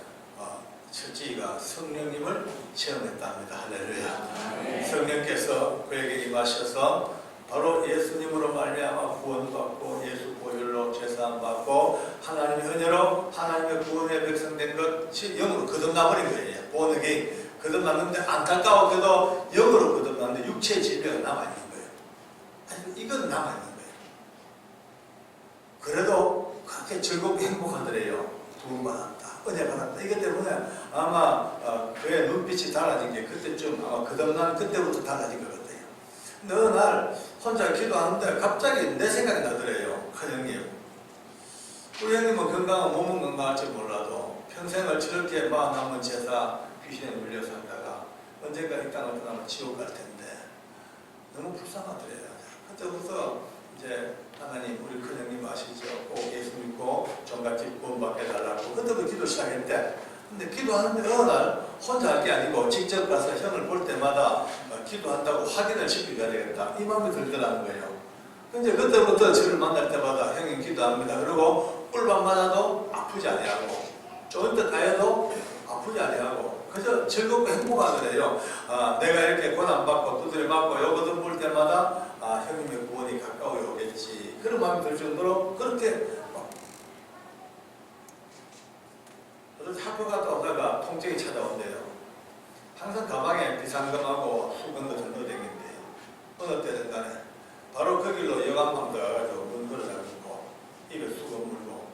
Speaker 1: 철지가 성령님을 체험했답니다. 할렐루야. 성령께서 그에게 임하셔서 바로 예수님으로 말미암아 구원받고 예수 보혈로 제사함받고 하나님의 은혜로 하나님의 구원의 백성된 것이 영으로 거듭나버린 거예요. 본에게 거듭났는데 안타까워도 영으로 거듭났는데 육체의 질병은 남아있는 거예요. 아니 이건 남아있는 거예요. 그래도 그렇게 즐겁고 행복하더래요. 구원받았다. 은혜 받았다. 이것 때문에 아마 그의 눈빛이 달라진 게 그때쯤 아마 거듭난 그때부터 달라진 것 같아요. 근데 어느 날 혼자 기도하는데 갑자기 내 생각이 나더래요. 큰 형님. 우리 형님은 건강한 몸은 건강할지 몰라도 평생을 저렇게 남은 제사 귀신에 물려 살다가 언젠가 이 땅을 떠나면 지옥 갈 텐데 너무 불쌍하더래요. 그때부터 이제 하나님 우리 큰 형님 아시죠? 꼭 예수 믿고 종갓집 구원받게 해달라고 그때부터 기도 시작했대. 근데 기도하는데 어느 날 혼자 할 게 아니고 직접 가서 형을 볼 때마다 기도한다고 확인을 시켜줘야 되겠다 이 마음이 들더라는 거예요. 근데 그때부터 저를 만날 때마다 형님 기도합니다. 그리고 꿀밤 맞아도 아프지 아니하고 조인트 가야도 아프지 아니하고 그저 즐겁고 행복하더래요. 내가 이렇게 고난받고 두드려 맞고 요거든 볼 때마다 형님의 구원이 가까이 오겠지 그런 마음이 들 정도로 그렇게 학교 갔다 오다가 통증이 찾아온대요. 항상 가방에 비상금하고 수건도 들고 다니는데 어느 때는 간에 바로 그 길로 여간방 들어가가지고 문 걸어 잠그고 입에 수건 물고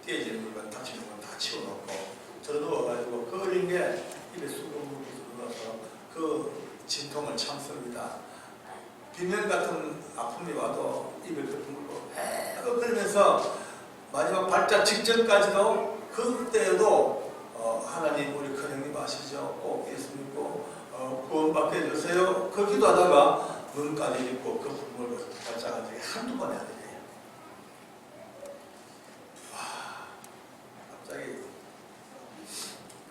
Speaker 1: 떼질 물건 다치는 건 다 치워놓고 들어 누워가지고 그 어린 게 입에 수건 물고 들어가서 그 진통을 참습니다. 비명 같은 아픔이 와도 입에 물고 그러면서 마지막 발작 직전까지도 그때에도 하나님 우리 큰 형님 아시죠? 꼭 예수 믿고 구원받게 해주세요. 그 기도하다가 눈까지 잊고 그 물고 발작한 적이 한두 번이 아니에요. 갑자기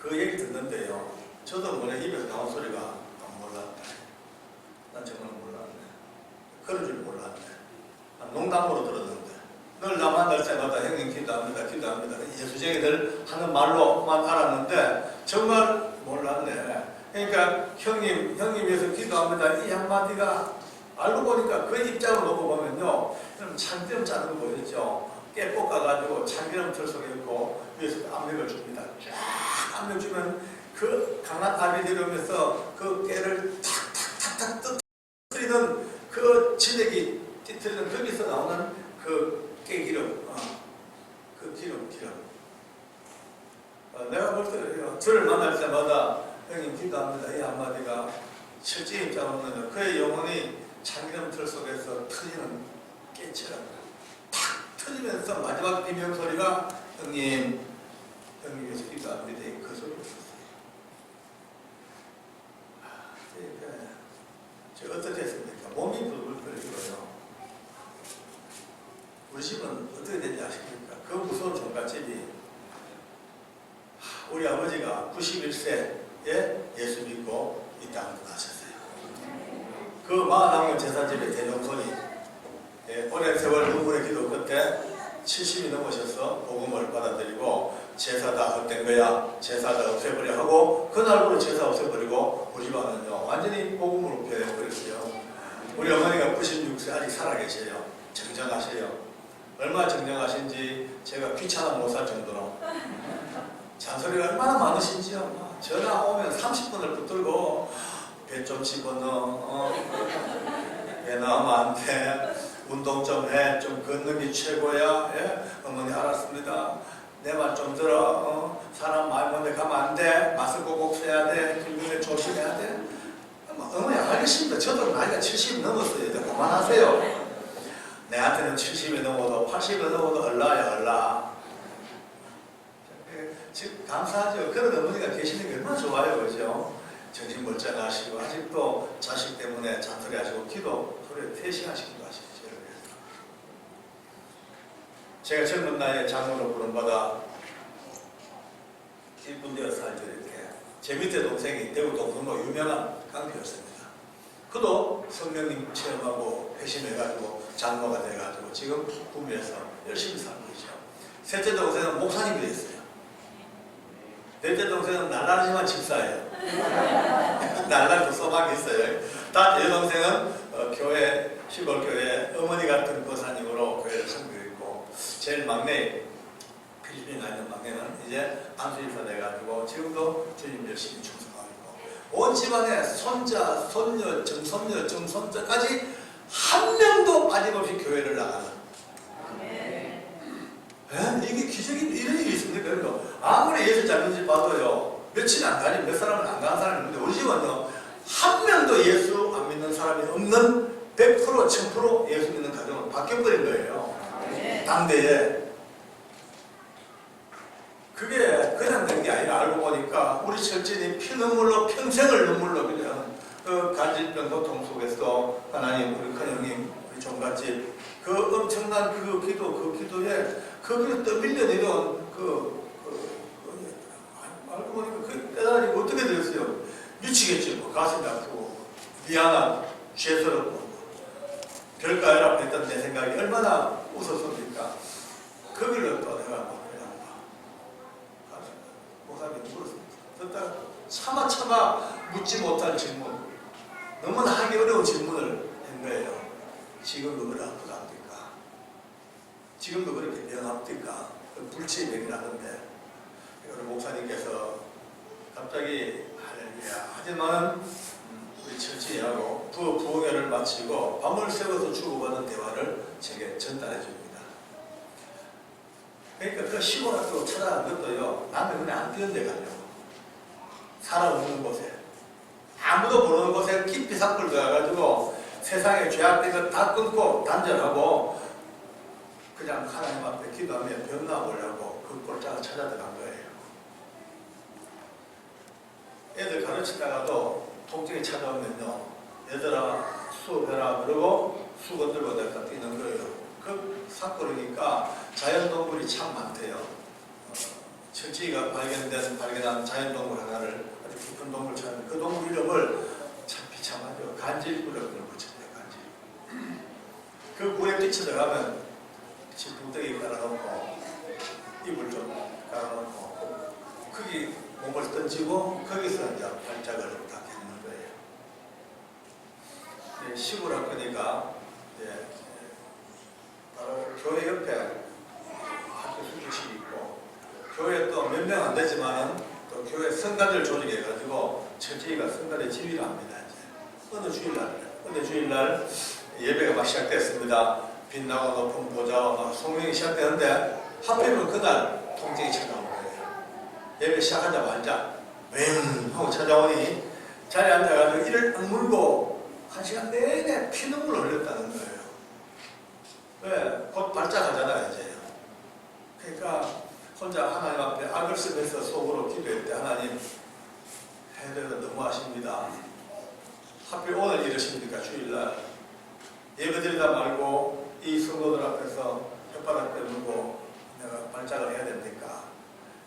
Speaker 1: 그 얘기 듣는데요. 저도 뭐래 입에서 나온 소리가 몰랐다. 난 정말 몰랐네. 그런 줄 몰랐네. 농담으로 들었는데 늘 나 만날 때마다 형님 기도합니다. 기도합니다. 예수쟁이들 하는 말로만 알았는데 정말 몰랐네. 그러니까 형님에서 기도합니다. 이 한마디가 알고 보니까 그 입장을 놓고 보면요. 참기름 짜는 거 보였죠. 깨 볶아가지고 참기름 털 속에 넣고 위에서 압력을 줍니다. 쫙 압력 주면 그 강한 압이 내려오면서 그 깨를 탁탁탁탁 뜨뜨리는 그 진액이 띠뜨리는 거기서 나오는 그 깨기름, 그 기름. 내가 볼 때 저를 만날 때마다 형님 기도합니다. 이 한마디가 실제 입장으로는 그의 영혼이 참기름 틀 속에서 터지는 깨처럼 탁 터지면서 마지막 비명 소리가 형님께서 기도합니다. 그 소리였어요. 저 어떻게 했습니까? 몸이 불불거리고요. 우리 집은 어떻게 된지 아십니까? 그 무서운 종갓집이 우리 아버지가 91세에 예수 믿고 이 땅을 떠나셨어요. 그 41번 제사집의 대종손이 오랜 세월 눈물의 기도 끝에 70이 넘으셔서 복음을 받아들이고 제사 다 헛된 거야. 제사 다 없애버려 하고 그날부로 제사 없애버리고 우리 집안은요 완전히 복음으로 변해버렸어요. 우리 어머니가 96세 아직 살아계세요. 정정하세요. 얼마나 정정하신지 제가 귀찮아 못 살 정도로 잔소리가 얼마나 많으신지요. 전화 오면 30분을 붙들고 배 좀 집어넣어, 배 나오면 안 돼, 운동 좀 해, 좀 걷는 게 최고야. 예? 어머니 알았습니다. 내 말 좀 들어. 사람 말 먼데 가면 안 돼. 마스크 꼭 써야 돼. 길거리에 조심해야 돼. 어머니 알겠습니다. 저도 나이가 70 넘었어요. 이제 그만하세요. 내한테는 70이 넘어도 80이 넘어도 얼라야. 즉 감사하죠. 그런 어머니가 계시는 게 얼마나 좋아요. 그죠? 정신 멀쩡하시고 아직도 자식 때문에 잔소리 하시고 기도 하루에 3시간씩 기도하시죠. 제가 젊은 나이에 장로로 부름받아 일꾼되어 살죠. 이렇게 제 밑에 동생이 대구 동성로 유명한 강교였습니다. 그도 성령님 체험하고 회심해가지고 장로가 돼가지고 지금 구미에서 열심히 살고 있죠. 셋째 동생은 목사님이 됐어요. 넷째 동생은 날라리지만 집사예요. 날라리도 소박이 있어요. 다 여동생은 교회, 시골 교회 어머니 같은 권사님으로 교회를 섬기고 있고, 제일 막내 필리핀에 있는 막내는 이제 안수인사 돼가지고 지금도 주님 열심히 충성하고 있고, 온 집안에 손자, 손녀, 정손녀, 정손자까지 한 명도 빠짐없이 교회를 나가는. 이게 기적인 이런 일이 있습니까? 그래도 아무리 예수 잡는 집 봐도요, 며칠 안 가니 몇 사람은 안 가는 사람이 있는데, 우리 집은요 한 명도 예수 안 믿는 사람이 없는 100% 1000% 예수 믿는 가정은 바뀌어버린 거예요. 당대에. 그게 그냥 된 게 아니라 알고 보니까 우리 철진이 피눈물로 평생을 눈물로 그냥 그 간질병 고통 속에서 하나님, 우리 큰형님, 우리 종갓집 그 엄청난 그 기도에 거기로 떠밀려 내려온 알고 보니까 그 깨달음이 어떻게 되었어요? 미치겠지. 뭐 가슴이 아프고 미안하고 죄스럽고 별가일 앞에 있던 내 생각이 얼마나 웃었습니까? 거기를 또 내가 뭐 그냥 목사님께 물었습니다. 듣다가 차마 묻지 못할 질문, 너무나 하기 어려운 질문을 한 거예요. 지금도 그래 아프답니까? 지금도 그렇게 병합니까? 불치의 병이라는데, 우리 목사님께서 갑자기 할렐루야 하지만 우리 철치하고 부흥회를 마치고 밤을 새워서 주고받은 대화를 제게 전달해 줍니다. 그러니까 그 시골 학교 찾아간 것도요, 나는 그냥 안 뛰는 데 가려고, 사람 없는 곳에, 아무도 모르는 곳에 깊이 산불 들어가가지고 세상에 죄악된 것 다 끊고 단절하고 그냥 하나님 앞에 기도하며 병 나아보려고 그 골짜기 찾아 들어간 거예요. 애들 가르치다가도 통증이 찾아오면요, 얘들아 수업해라 그러고 수건 들고 내가 뛰는 거예요. 그 산골이니까 자연동물이 참 많대요. 철지가 발견한 자연동물 하나를, 아주 깊은 동물 찾는 그 동물 이름을 참 비참하죠. 간질구라고 붙였대요. 간질. 그 굴에 뛰쳐 들어가면 지붕덩이 깔아놓고 이불 좀 깔아놓고 거기 몸을 던지고 거기서 이제 발작을 다 겪는 거예요. 시골 학교니까 바로 교회 옆에 학교 수직실이 있고, 교회 또 몇 명 안 되지만은 또 교회 성가들 조직해가지고 철저히가 성가대 지휘를 합니다. 이제 어느 주일날 예배가 막 시작됐습니다. 빛나고 높은 보좌와 막 송명이 시작되는데 하필이면 그날 통증이 찾아온 거예요. 예배 시작하자마자 맹 하고 찾아오니 자리에 앉아가지고 이를 악물고 1시간 내내 피눈물을 흘렸다는 거예요. 왜? 곧 발작하잖아요, 이제. 그러니까 혼자 하나님 앞에 악을 쓰면서 속으로 기도했대. 하나님, 해드려도 너무하십니다. 하필 오늘 이러십니까? 주일날 예배드리다 말고 이 성도들 앞에서 혓바닥 빼물고 내가 발작을 해야 됩니까?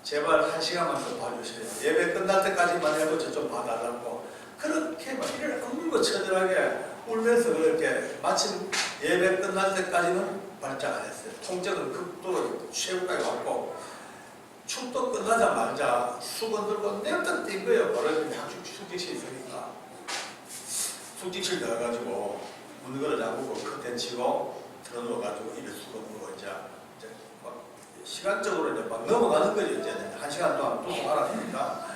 Speaker 1: 제발 1시간만 더 봐주세요. 예배 끝날 때까지만 해도 저 좀 봐달라고 그렇게 막 이를 악물고 처절하게 울면서 그렇게 마침 예배 끝날 때까지는 발작 안 했어요. 통증은 극도로 최고까지 왔고, 축도 끝나자마자 수건 들고 냅다 뛴 거예요. 바로 숙직실 있으니까. 숙직실 들어가가지고 문 걸어 잠그고 커튼 치고 들어놓아가지고 입에 수건 물고 이제 막 시간적으로 이제 막 넘어가는 거죠. 이제는 1시간 동안 또 말았으니까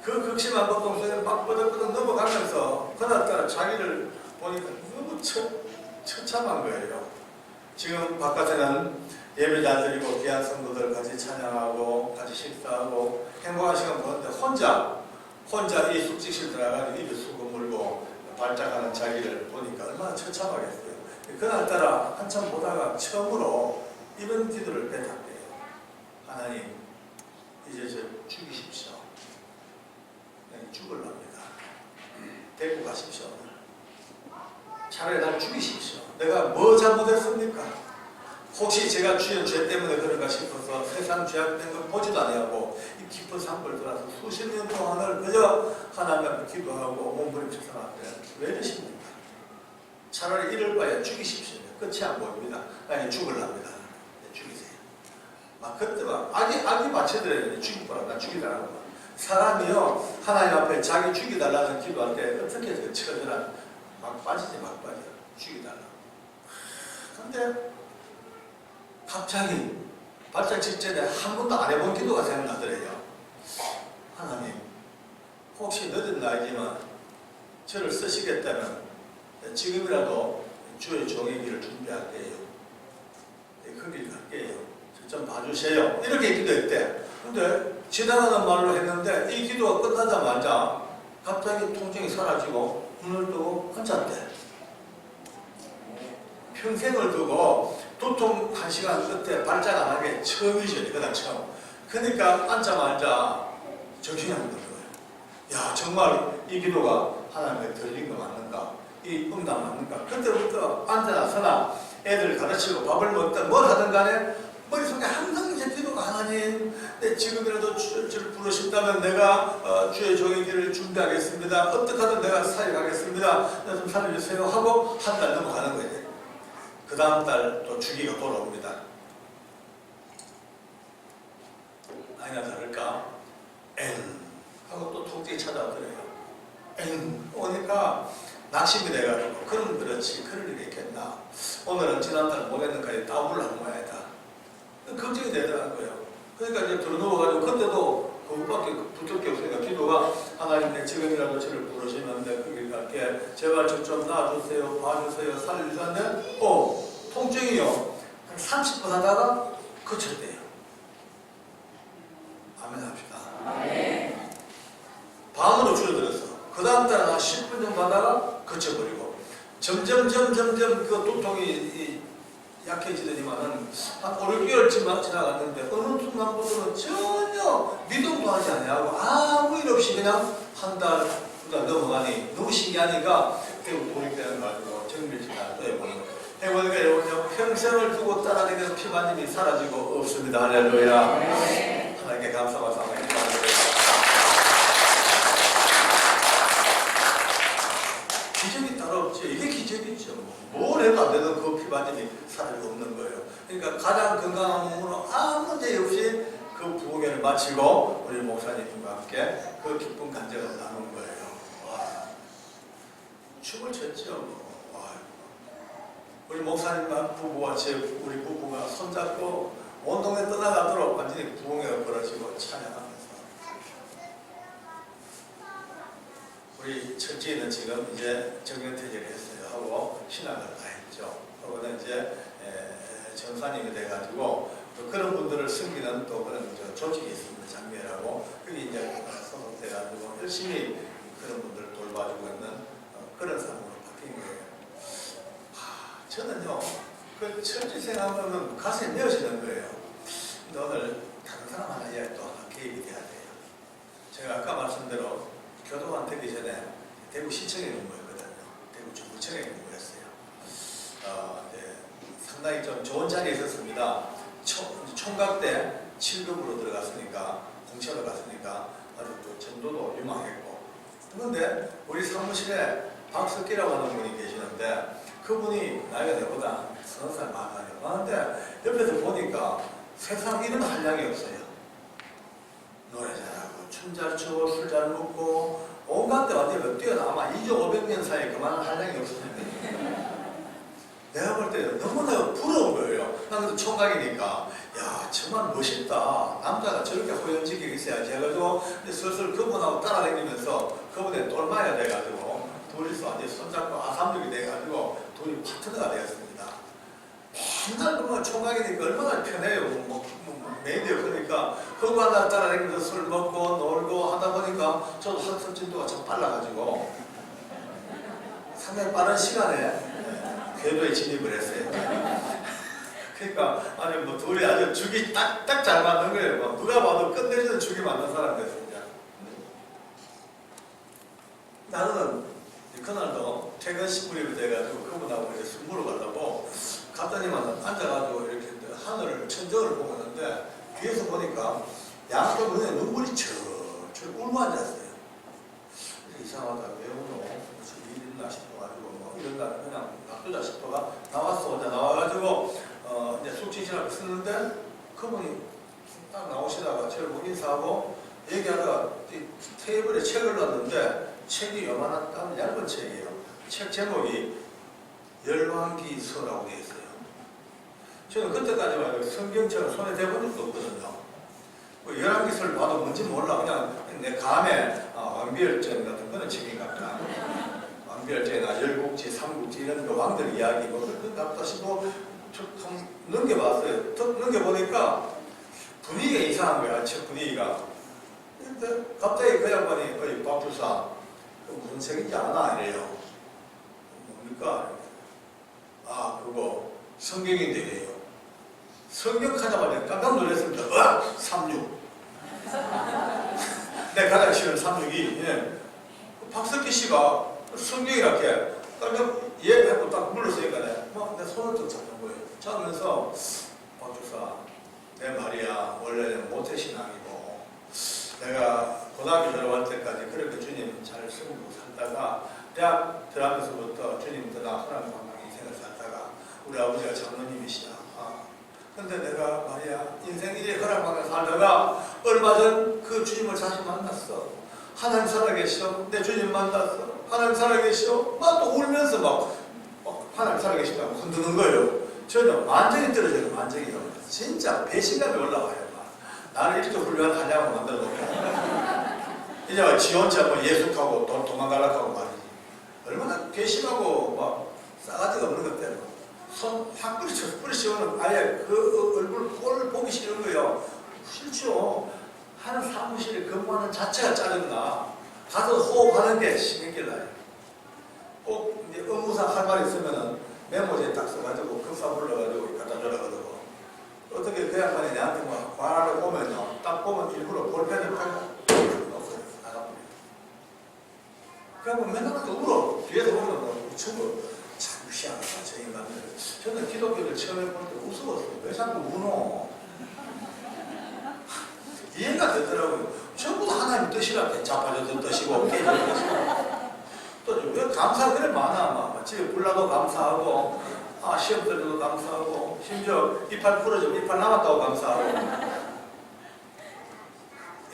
Speaker 1: 그 극심한 고통 속에 막 뻗어뻗어 넘어가면서 그날따라 자기를 보니까 너무 처참한 거예요. 지금 바깥에는 예배자들이고 귀한 성도들 같이 찬양하고 같이 식사하고 행복한 시간 보는데 혼자 이 숙직실 들어가가지고 입에 수건 물고 발작하는 자기를 보니까 얼마나 처참하겠어요. 그날따라 한참 보다가 처음으로 이런 기도를 뱉었대요. 하나님, 이제 저 죽이십시오. 그냥 죽을랍니다. 데리고 가십시오. 차라리 날 죽이십시오. 내가 뭐 잘못했습니까? 혹시 제가 주연 죄 때문에 그런가 싶어서 세상 죄악된 걸 보지도 아니하고 이 깊은 산불 들어서 수십 년 동안을 그저 하나님 앞에 기도하고 몸부림쳐 살았는데 왜 이러십니까? 차라리 이럴 바에 죽이십시오. 끝이 안 보입니다. 아니 죽을랍니다. 죽이세요. 막 그때 막 악이 맞춰드려야 죽일 거라 나 죽이달라고. 사람이요 하나님 앞에 자기 죽이달라는 기도할 때 어떻게 처절한 막 빠지지 막 빠져 죽이달라. 근데 갑자기 발작 직전에 한 번도 안 해본 기도가 생각나더래요. 하나님 혹시 늦은 나이지만 저를 쓰시겠다면 지금이라도 주의 종의 길을 준비할게요. 그 길 갈게요. 저 좀 봐주세요. 이렇게 기도했대. 근데 지나가는 말로 했는데 이 기도가 끝나자마자 갑자기 통증이 사라지고 눈을 뜨고 앉았대. 평생을 두고 도통 1시간 끝에 발작 안 하게 처음이죠. 그다음 처음. 그러니까 앉자마자 정신이 안 드는 거예요. 야 정말 이 기도가 하나님께 들린 거 맞는가? 이 응답 맞는가? 그때부터 앉아나서나 애들 가르치고 밥을 먹든 뭘 하든 간에 머릿속에 항상 이제 기도가 하나님 지금이라도 주를 부르신다면 내가 주의 종의 길을 준비하겠습니다. 어떻게 하든 내가 사역하겠습니다. 좀 살려주세요 하고 한 달 넘어가는 거예요. 그 다음 달 또 주기가 돌아옵니다. 아니나 다를까 엥 하고 또 통증이 찾아오더래요. 엥 오니까 낙심이 돼가지고 그럼 그렇지 그럴 일이 있겠나. 오늘은 지난달 뭐 했는가 따블을 한 모양이다. 걱정이 되더라고요. 그러니까 이제 들어누워가지고 그때도 그것밖에 붙을 게 없으니까 기도가 하나님 내 지금이라도 저를 부르시는데 거기 갈게 제발 저 좀 놔주세요 봐주세요 살려주셨는데 통증이요 한 30분 하다가 그쳤대요. 아멘 합시다. 아멘. 반으로 줄어들었어. 그 다음 달은 한 10분 정도 하다가 그쳐버리고 점점 그 두통이 약해지더니만은 한 5, 6개월쯤 지나갔는데 어느 순간부터는 전혀 미동도 하지 않냐고 아무 일 없이 그냥 한 달, 두 달 넘어가니 너무 신기하니까 결국 돌입되는 거 가지고 정밀진단 또 해보니까 여러분 평생을 두고 따라다니는 피반님이 사라지고 없습니다. 할렐루야. 하나님께 감사와 사랑을 기적이 따로 없죠. 이게 기적이죠. 뭘 해도 안 되는 그 피반님이 사라지고 없는 거예요. 그러니까 가장 건강한 몸으로 아무 문제 없이 그 부흥회를 마치고 우리 목사님과 함께 그 기쁜 간증을 나눈 거예요. 와, 춤을 췄죠. 와, 우리 목사님과 부부와 우리 부부가 손잡고 온 동네 떠나가도록 완전히 부흥회가 벌어지고 찬양하면서 우리 첫째는 지금 이제 정년퇴직을 했어요. 하고 신학을 다 했죠. 그러고는 이제 전사님이 돼가지고 또 그런 분들을 섬기는 또 그런 조직이 있습니다. 장례라고. 그게 이제 소속돼가지고 열심히 그런 분들을 돌봐주고 있는 그런 사람으로 바뀐 거예요. 저는요, 그 첫째 생각하면 가슴이 메어지는 거예요. 근데 오늘 다른 사람 하나 이야기 또 하나 개입이 돼야 돼요. 제가 아까 말씀대로 교도관 되기 전에 대구시청에 근무했거든요. 대구 중구청에 근무했어요. 상당히 좀 좋은 자리에 있었습니다. 총각 때 7급으로 들어갔으니까 공채로 갔으니까 아주 또 전도도 유망했고. 그런데 우리 사무실에 박석기라고 하는 분이 계시는데 그분이 나이가 내보다 30살 많아요. 많은데 옆에서 보니까 세상 이런 한량이 없어요. 노래 잘하고 춤 잘 추고 술 잘 먹고 온갖 데 완전히 뛰어나. 아마 2조 500년 사이에 그만한 한량이 없었는데 내가 볼 때 너무나 부러운 거예요. 나는 총각이니까 야 정말 멋있다. 남자가 저렇게 호연지게 있어야지 해가지고 슬슬 그분하고 따라다니면서 그분의 똘마야 돼가지고 둘이서 완전히 손잡고 아삼육이 돼가지고 둘이 파트너가 되었습니다. 맨날 보면 총각이니까 얼마나 편해요. 매일이요. 그러니까 그거 하나 따라다니면서 술 먹고 놀고 하다 보니까 저도 학습 진도가 좀 빨라가지고 상당히 빠른 시간에 궤도에 진입을 했어요. 그러니까 아니 뭐 둘이 아주 죽이 딱 잘 맞는 거예요. 뭐 누가 봐도 끝내주는 죽이 맞는 사람 됐습니다. 나는 그날도 퇴근 무렵이 돼가지고 그분하고 이제 술 먹으러 가려고 갔더니만 앉아가지고 이렇게 하늘을 천정을 보고 있는데 뒤에서 보니까 양쪽 눈에 눈물이 철철 울고 앉았어요. 이상하다. 왜 우노? 무슨 일 있나 싶어가지고 뭐 이런다 그냥 놔두자 싶어가 나왔어. 혼자 나와가지고 이제 숙취시라고 쓰는데 그분이 딱 나오시다가 저를 보고 인사하고 얘기하다가 테이블에 책을 놨는데 책이 요만한 딱 얇은 책이에요. 책 제목이 열왕기서라고 되어 있어요. 저는 그때까지만 해도 성경책을 손에 대본 적도 없거든요. 뭐 열왕기서를 봐도 뭔지 몰라. 그냥 내 감에 왕비열전 같은 거는 책인가 보다. 왕비열전이나 열국지, 삼국지 이런 거 왕들 이야기 뭐 그런 것 같다 싶고 좀 넘겨봤어요. 넘겨보니까 분위기가 이상한 거야. 책 분위기가. 근데 갑자기 그 양반이 거의 박주사 무슨 책인지 아나 이래요. 뭡니까? 아 그거 성경인데 이래요. 성경 하자마자 깜짝 놀랐습니다. 36. 내 가장 싫은 36이 예. 박석기 씨가 성경이라게 깜짝 예하고 딱 물렀으니까 내 손을 또 잡는 거예요. 잡으면서 박주사 내 말이야 원래는 모태신앙이고 내가 고등학교 졸업할 때까지 그렇게 주님 잘 섬기고 살다가 대학 들어가면서부터 주님 떠나 허락받는 인생을 살다가 우리 아버지가 장로님이시야. 근데 내가 말이야 인생 일에 허락받는 살다가 얼마 전 그 주님을 다시 만났어. 하나님 살아계셔. 내 주님 만났어. 하나님 살아계셔. 막 또 울면서 막 하나님 살아계시다고 흔드는 거예요. 저는 완전히 떨어져요. 완전히요. 진짜 배신감이 올라와요. 나를 이렇게 훌륭한 한량을 만들어 놓고 이제 지 혼자 뭐 예숙하고 도망가려고 하고 말이지. 얼마나 괘씸하고 막 싸가지가 없는 것 때문에 손 확 뿌리치고는 아예 그 얼굴 꼴을 보기 싫은 거예요. 싫죠. 한 사무실에 근무하는 자체가 짜증나. 가서 호흡하는 게 신경질 나요. 꼭 이제 업무상 할 말이 있으면은 메모지에 딱 써가지고 급사 불러가지고 갖다 줘라 그러고 어떻게 그 양반이 내한테 막 관할을 보면요. 딱 보면 일부러 볼펜을 펴고 놓고 나가버려요. 그러면 맨날 울어. 뒤에서 보면 우측으로 참 무시하다 저 인간들. 저는 기독교를 처음에 볼 때 우스웠어요. 왜 자꾸 우노? 이해가 되더라고요. 전부 다 하나님 뜻이라 자빠져도 뜻이고 깨져도 뜻이고 또 왜 감사가 그래 많아. 막 집에 불나도 감사하고 시험 때도 감사하고 심지어 이빨 부러지면 이빨 남았다고 감사하고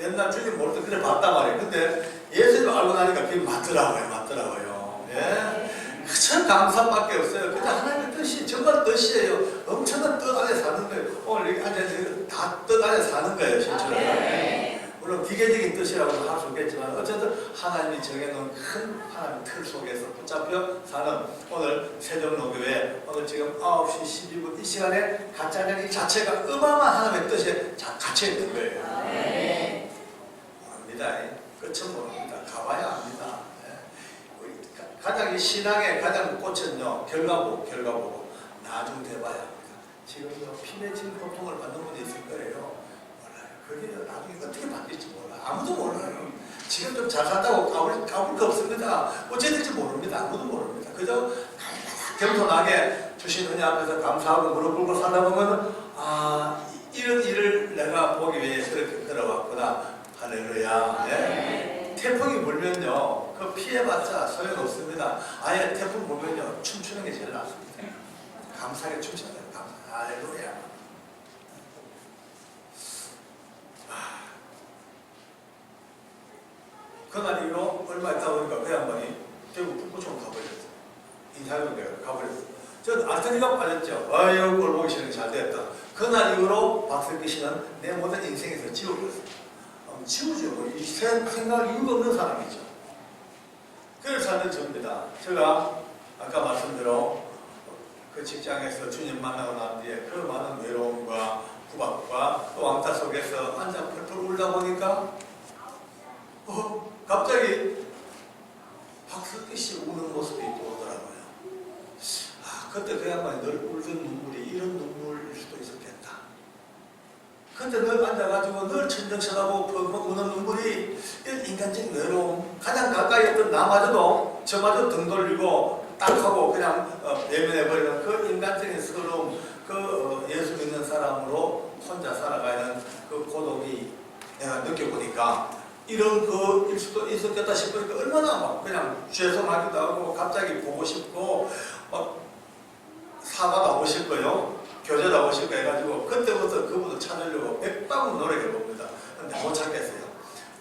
Speaker 1: 옛날 주님 모를 때 그래 봤단 말이에요. 근데 예수님 알고 나니까 그게 맞더라고요. 예? 참 감사밖에 없어요. 그냥 하나님의 뜻이 정말 뜻이에요. 엄청난 뜻 안에 사는 거예요. 오늘 여기 앉아서 다 뜻 안에 사는 거예요. 실제로. 물론 기계적인 뜻이라고 할 수 있겠지만 어쨌든 하나님이 정해놓은 큰 하나님 틀 속에서 붙잡혀 사는 오늘 세종로교회 오늘 지금 9시 12분 이 시간에 가짜는 이 자체가 어마어마한 하나님의 뜻에 갇혀있는 거예요. 압니다. 끝은 모릅니다. 가봐야 압니다. 가장 이 신앙의 가장 꽃은요 결과보고 나중 돼봐야 합니다. 지금 피 맺힌 고통을 받는 분이 있을 거예요. 그게 나중에 어떻게 바뀔지 몰라. 아무도 몰라요. 지금 좀 잘 산다고 까불 거 없습니다. 어찌 될지 모릅니다. 아무도 모릅니다. 그저 겸손하게 주신 은혜 앞에서 감사하고 무릎 꿇고 살다 보면 이런 일을 내가 보기 위해서 이렇게 걸어왔구나. 할렐루야. 네. 태풍이 불면요 그 피해봤자 소용없습니다. 아예 태풍 불면요 춤추는 게 제일 낫습니다. 감사하게 춤추는 거예요. 할렐루야. 그날 이후로 얼마 있다 보니까 그 양반이 결국 북부촌 가버렸어. 인사하는 데가 가버렸어. 저는 아트리가 빠졌죠. 아유 꼴 보기 싫은 잘 됐다. 그날 이후로 박석기 씨는 내 모든 인생에서 지워버렸어. 지우죠. 이 생각할 이유가 없는 사람이죠. 그래서 살던 저입니다. 제가 아까 말씀대로 그 직장에서 주님 만나고 난 뒤에 그 많은 외로움과 구박과 또 왕따 속에서 앉아 펄펄 울다 보니까 갑자기 박석기 씨 우는 모습이 또 오더라고요. 그때 그 양반이 늘 울던 눈물이 이런 눈물일 수도 있었겠다. 근데 늘 앉아가지고 늘 천정 쳐다보고 펑펑 우는 눈물이 인간적인 외로움, 가장 가까이 있던 나마저도 저마저 등 돌리고 딱 하고 그냥 외면해버리는 그 인간적인 서러움, 예수 믿는 사람으로 혼자 살아가는 그 고독이 내가 느껴보니까 이런 일 수도 있었겠다 싶으니까 얼마나 막 그냥 죄송하기도 하고 갑자기 보고 싶고 사과도 하고 싶고요, 교제도 하고 싶고 해가지고 그때부터 그분을 찾으려고 백방을 노력해봅니다. 근데 못 찾겠어요.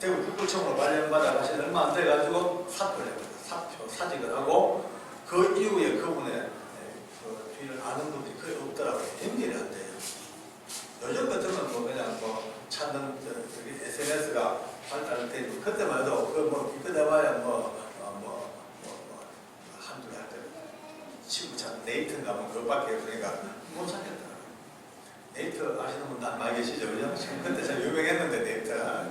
Speaker 1: 대구 국구청으로 발령받아 가신 얼마 안 돼가지고 사직을 하고 그 이후에 그분의 그 뒤를 아는 분들이 거의 없더라고요. 연결이 안 돼요. 요즘 같으면 그냥 찾는 SNS가 발달되고 그때만 해도 그때봐야 한두 달 친구 찾는 데이트인가 그것밖에 그러니까 못 찾겠더라고요. 데이트 아시는 분 많이 계시죠? 그죠? 그때 참 유명했는데 데이트가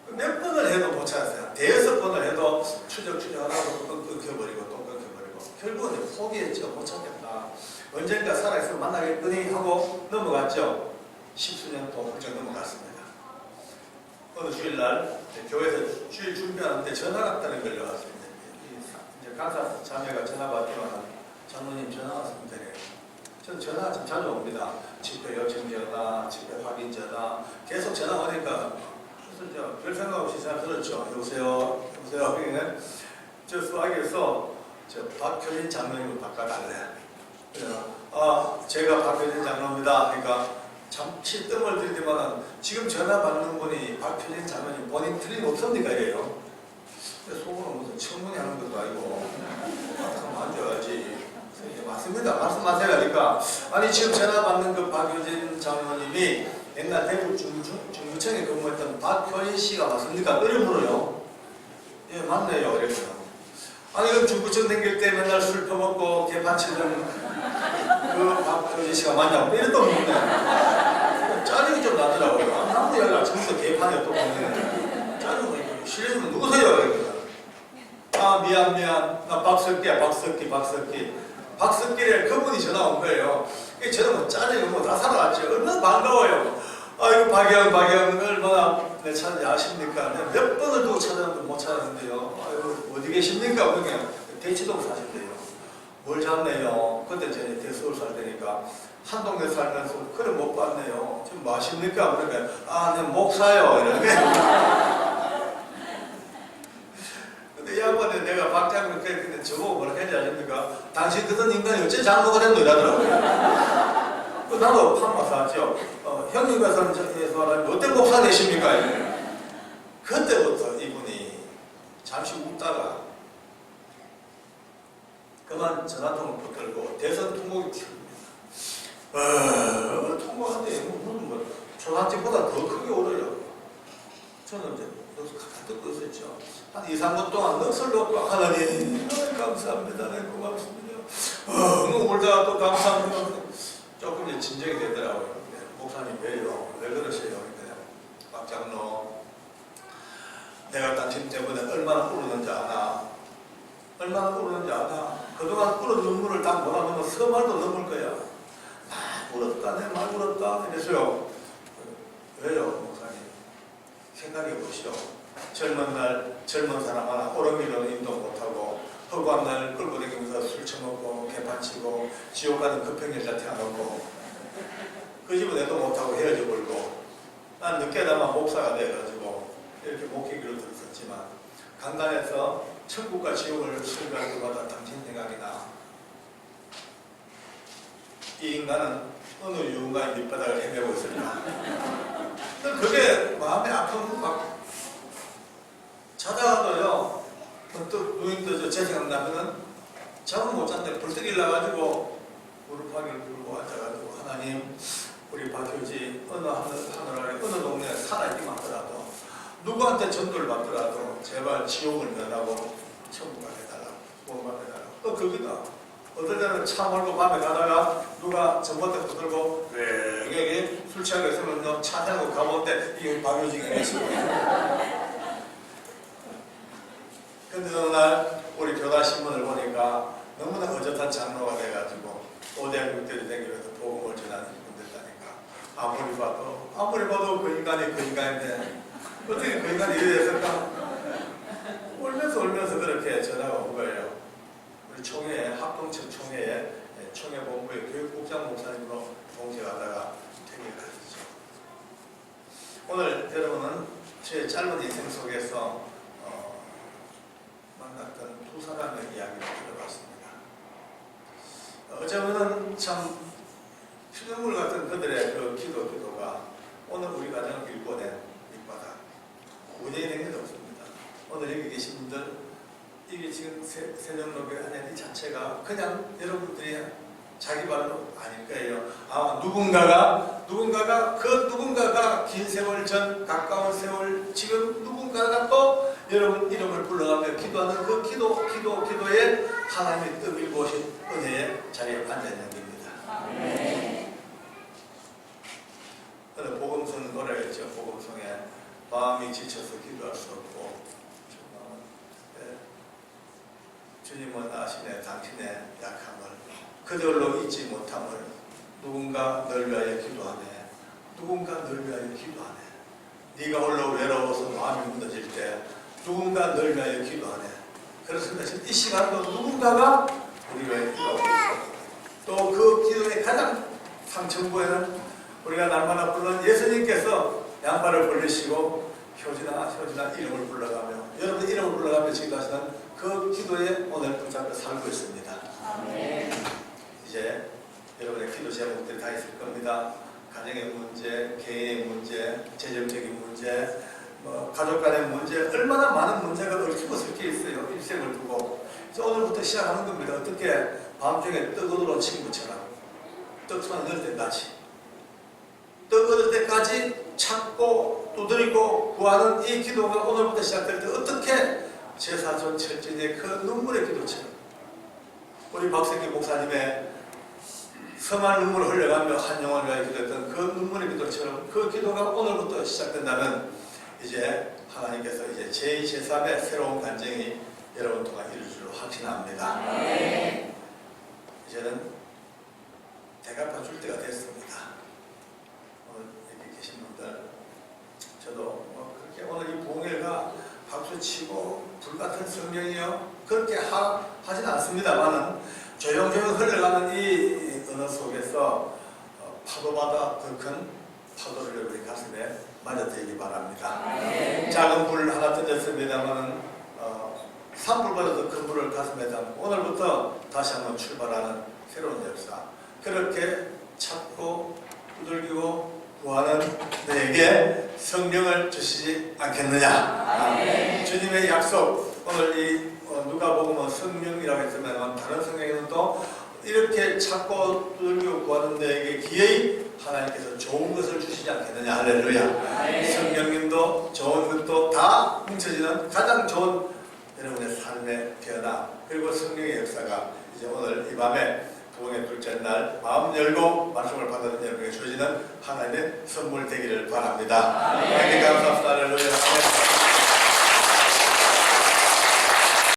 Speaker 1: 몇 번을 해도 못 찾았어요. 대여섯 번을 해도 추적하다가 끊겨버리고 또 끊겨버리고 결국은 포기했죠. 못 찾겠다. 언젠가 살아있으면 만나겠거니 하고 넘어갔죠. 10수년 또 훌쩍 넘어갔습니다. 어느 주일날 교회에서 주일 준비하는데 전화가 왔다는 걸 왔습니다. 이제 강사 자매가 전화 받지만 장로님 전화 왔습니다. 저는 전화가 좀 자주 옵니다. 집회 요청 전화, 집회 확인 전화 계속 전화 오니까 그래서 별 생각 없이 전화 들었죠. 여보세요. 저 수학에서 박효진 장로님을 바꿔달래. 제가 박효진 장로입니다. 그러니까 잠시 뜸을 들이지만 지금 전화 받는 분이 박효진 장로님 본인 틀림없습니까? 이래요. 속으로 무슨 청문회 하는 것도 아니고 하면 안 돼야지. 맞습니다. 말씀하세요. 그러니까 아니 지금 전화 받는 그 박효진 장로님이 옛날 대구 중구청에 근무했던 박효진 씨가 맞습니까? 이래 물어요. 예, 맞네요. 그랬어요. 아니 그 중구청 다닐 때 맨날 술 퍼먹고 개판 치던 그 박효진 씨가 맞냐고 이랬던 묻네. 짜증이 좀 나더라고요. 나도 여기가 전부 개판에 또 보내네. 짜증이 실례지만 누구세요? 그러니까 미안 나 박석기래 그분이 전화 온 거예요. 저는 짜증이 다 살아갔죠. 얼마나 반가워요. 아이고 박영 얼마나 내 찾는지 아십니까? 내가 몇 번을 두고 찾았는데 못 찾았는데요. 아이고 어디 계십니까? 그냥 대치동 사신대요. 뭘 잡네요. 그때 전에 대서울 살 때니까 한동네 살면서 그래 못 봤네요. 지금 뭐 하십니까? 그러니까 내 목사요. 이렇게. 근데 이 양반에 내가 박장군 그랬는데 저보고 뭐라 했지 아십니까? 당신 그런 인간이 어째 장로가 됐노? 이러더라고요. 나도 판마 샀죠. 형님께서는 저에서 어떤 목사 되십니까? 그때부터 이분이 잠시 웃다가 그만 전화통을 붙들고 대선 통곡이 튀웁니다. 통곡하는데 무슨 초상집보다 더 크게 울어요. 저는 이제 여기서 가까이 듣고 있었죠. 한 2, 3분 동안 넋을 놓고 하나님 감사합니다. 네, 고맙습니다. 울다가 또 감사합니다. 조금 이제 진정이 되더라고요. 목사님 왜요? 왜 그러세요? 박 장로 내가 당신 때문에 얼마나 울었는지 아나? 얼마나 울었는지 아나? 그동안 울은 눈물을 다 몰아넣으면 서말도 넘을 거야. 울었다 내 말 울었다 이랬어요. 왜요 목사님? 생각해 보시오. 젊은 날 젊은 사람 하나 오르기로는 인도 못하고 허구한 날 끌고 다니면서 술 처먹고 개판치고 지옥 가는 급행열차 태워놓고 그 집은 애도 못하고 헤어져 버리고 난 늦게나마 목사가 돼가지고 이렇게 목회기를 들었었지만 강단에서 천국과 지옥을 설교할 때마다 당신 생각이 나. 이 인간은 어느 유흥가의 밑바닥을 헤매고 있을까. 그게 마음에 아픈 막 자다가도요. 또 누님도 제 생각나면은 잠을 못 잤는데 불떡이 나가지고 무릎하기를 들고 앉아가지고 하나님 우리 박효지 어느 하늘 아래 어느 동네에 살아있기만 하더라도 누구한테 전도를 받더라도 제발 지옥을 면하고 천국 가게 해달라고 구원받게 해달라고. 또 거기다 어떨 때는 차 몰고 밤에 가다가 누가 전봇대 붙들고 여기 술 취하게 있으면 차 타고 가본데 이게 박효지가 계시고 근데 어느 날 우리 교단 신문을 보니까 너무나 어젓한 장로가 돼가지고 오대학교들이 다니면서 복음을 전하는 분들다니까 아무리 봐도 그 인간이 그 인간인데 어떻게 그 인간이 이래 됐을까? 울면서 그렇게 전화가 온 거예요. 조국장 목사님으로 동행하다가 퇴계하셨죠. 오늘 여러분은 제 짧은 인생 속에서 만났던 두 사람의 이야기를 들어봤습니다. 어쩌면은 참 피눈물 같은 그들의 그 기도가 오늘 우리 가정을 일궈낸 밑바닥 구원이 된 게 없습니다. 오늘 여기 계신 분들 이게 지금 새정로교회 하는 이 자체가 그냥 여러분들이 자기 발로 아닐 거예요. 아마 누군가가 그 누군가가 긴 세월 전 가까운 세월 지금 누군가가 또 여러분 이름을 불러가며 기도하는 그 기도에 하나님이 떠밀고 오신 은혜의 자리에 앉아있는 겁니다. 오늘 복음성 노래였죠. 복음성에 마음이 지쳐서 기도할 수 없고 주님은 아시네 당신의 약함을 그들로 잊지 못함을 누군가 널 위하여 기도하네. 누군가 널 위하여 기도하네. 네가 홀로 외로워서 마음이 무너질 때 누군가 널 위하여 기도하네. 그렇습니다. 지금 이 시간도 누군가가 우리 위하여 기도하고 있고 또 그 기도의 가장 상층부에는 우리가 날마다 부르는 예수님께서 양발을 벌리시고 효진아 이름을 불러가며 여러분 이름을 불러가며 기도하시는 그 기도에 오늘 붙잡혀 살고 있습니다. 아멘. 이제 여러분의 기도 제목들이 다 있을 겁니다. 가정의 문제, 개인의 문제, 재정적인 문제, 가족 간의 문제, 얼마나 많은 문제가 얽히고 섞여 있어요. 일생을 두고. 오늘부터 시작하는 겁니다. 어떻게 밤중에 떡 얻으러 친구처럼 떡손 얻을 때까지 떡 얻을 때까지 찾고 두드리고 구하는 이 기도가 오늘부터 시작될 때 어떻게 제사전 철진의 그 눈물의 기도처럼 우리 박석기 목사님의 험한 눈물을 흘려가며 한 영혼을 위하여 기도했던 그 눈물의 기도처럼 그 기도가 오늘부터 시작된다면 이제 하나님께서 이제 제2, 제3의 새로운 간증이 여러분 동안 이룰 줄 확신합니다. 이제는 대갚아 줄 때가 됐습니다. 오늘 여기 계신 분들 저도 그렇게 오늘 이 봉회가 박수치고 불같은 성경이요 그렇게 하진 않습니다만은 조용조용 흘러가는 이 언어 속에서 파도마다 더 큰 파도를 우리 가슴에 맞아들이기 바랍니다. 작은 불 하나 던졌습니다만은 산불보다 더 큰 불을 가슴에 담고 오늘부터 다시 한번 출발하는 새로운 역사 그렇게 찾고 두들기고 구하는 너에게 성령을 주시지 않겠느냐. 주님의 약속 오늘 이 누가복음은 성령이라고 했지만 다른 성경에는 또 이렇게 찾고 두들기고 구하는 너에게 기회히 하나님께서 좋은 것을 주시지 않겠느냐. 할렐루야. 성령님도 좋은 것도 다 뭉쳐지는 가장 좋은 여러분의 삶의 변화 그리고 성령의 역사가 이제 오늘 이 밤에 부흥의 둘째 날 마음 열고 말씀을 받는 여러분에게 주어지는 하나님의 선물 되기를 바랍니다. 하나님께 감사합니다. 할렐루야.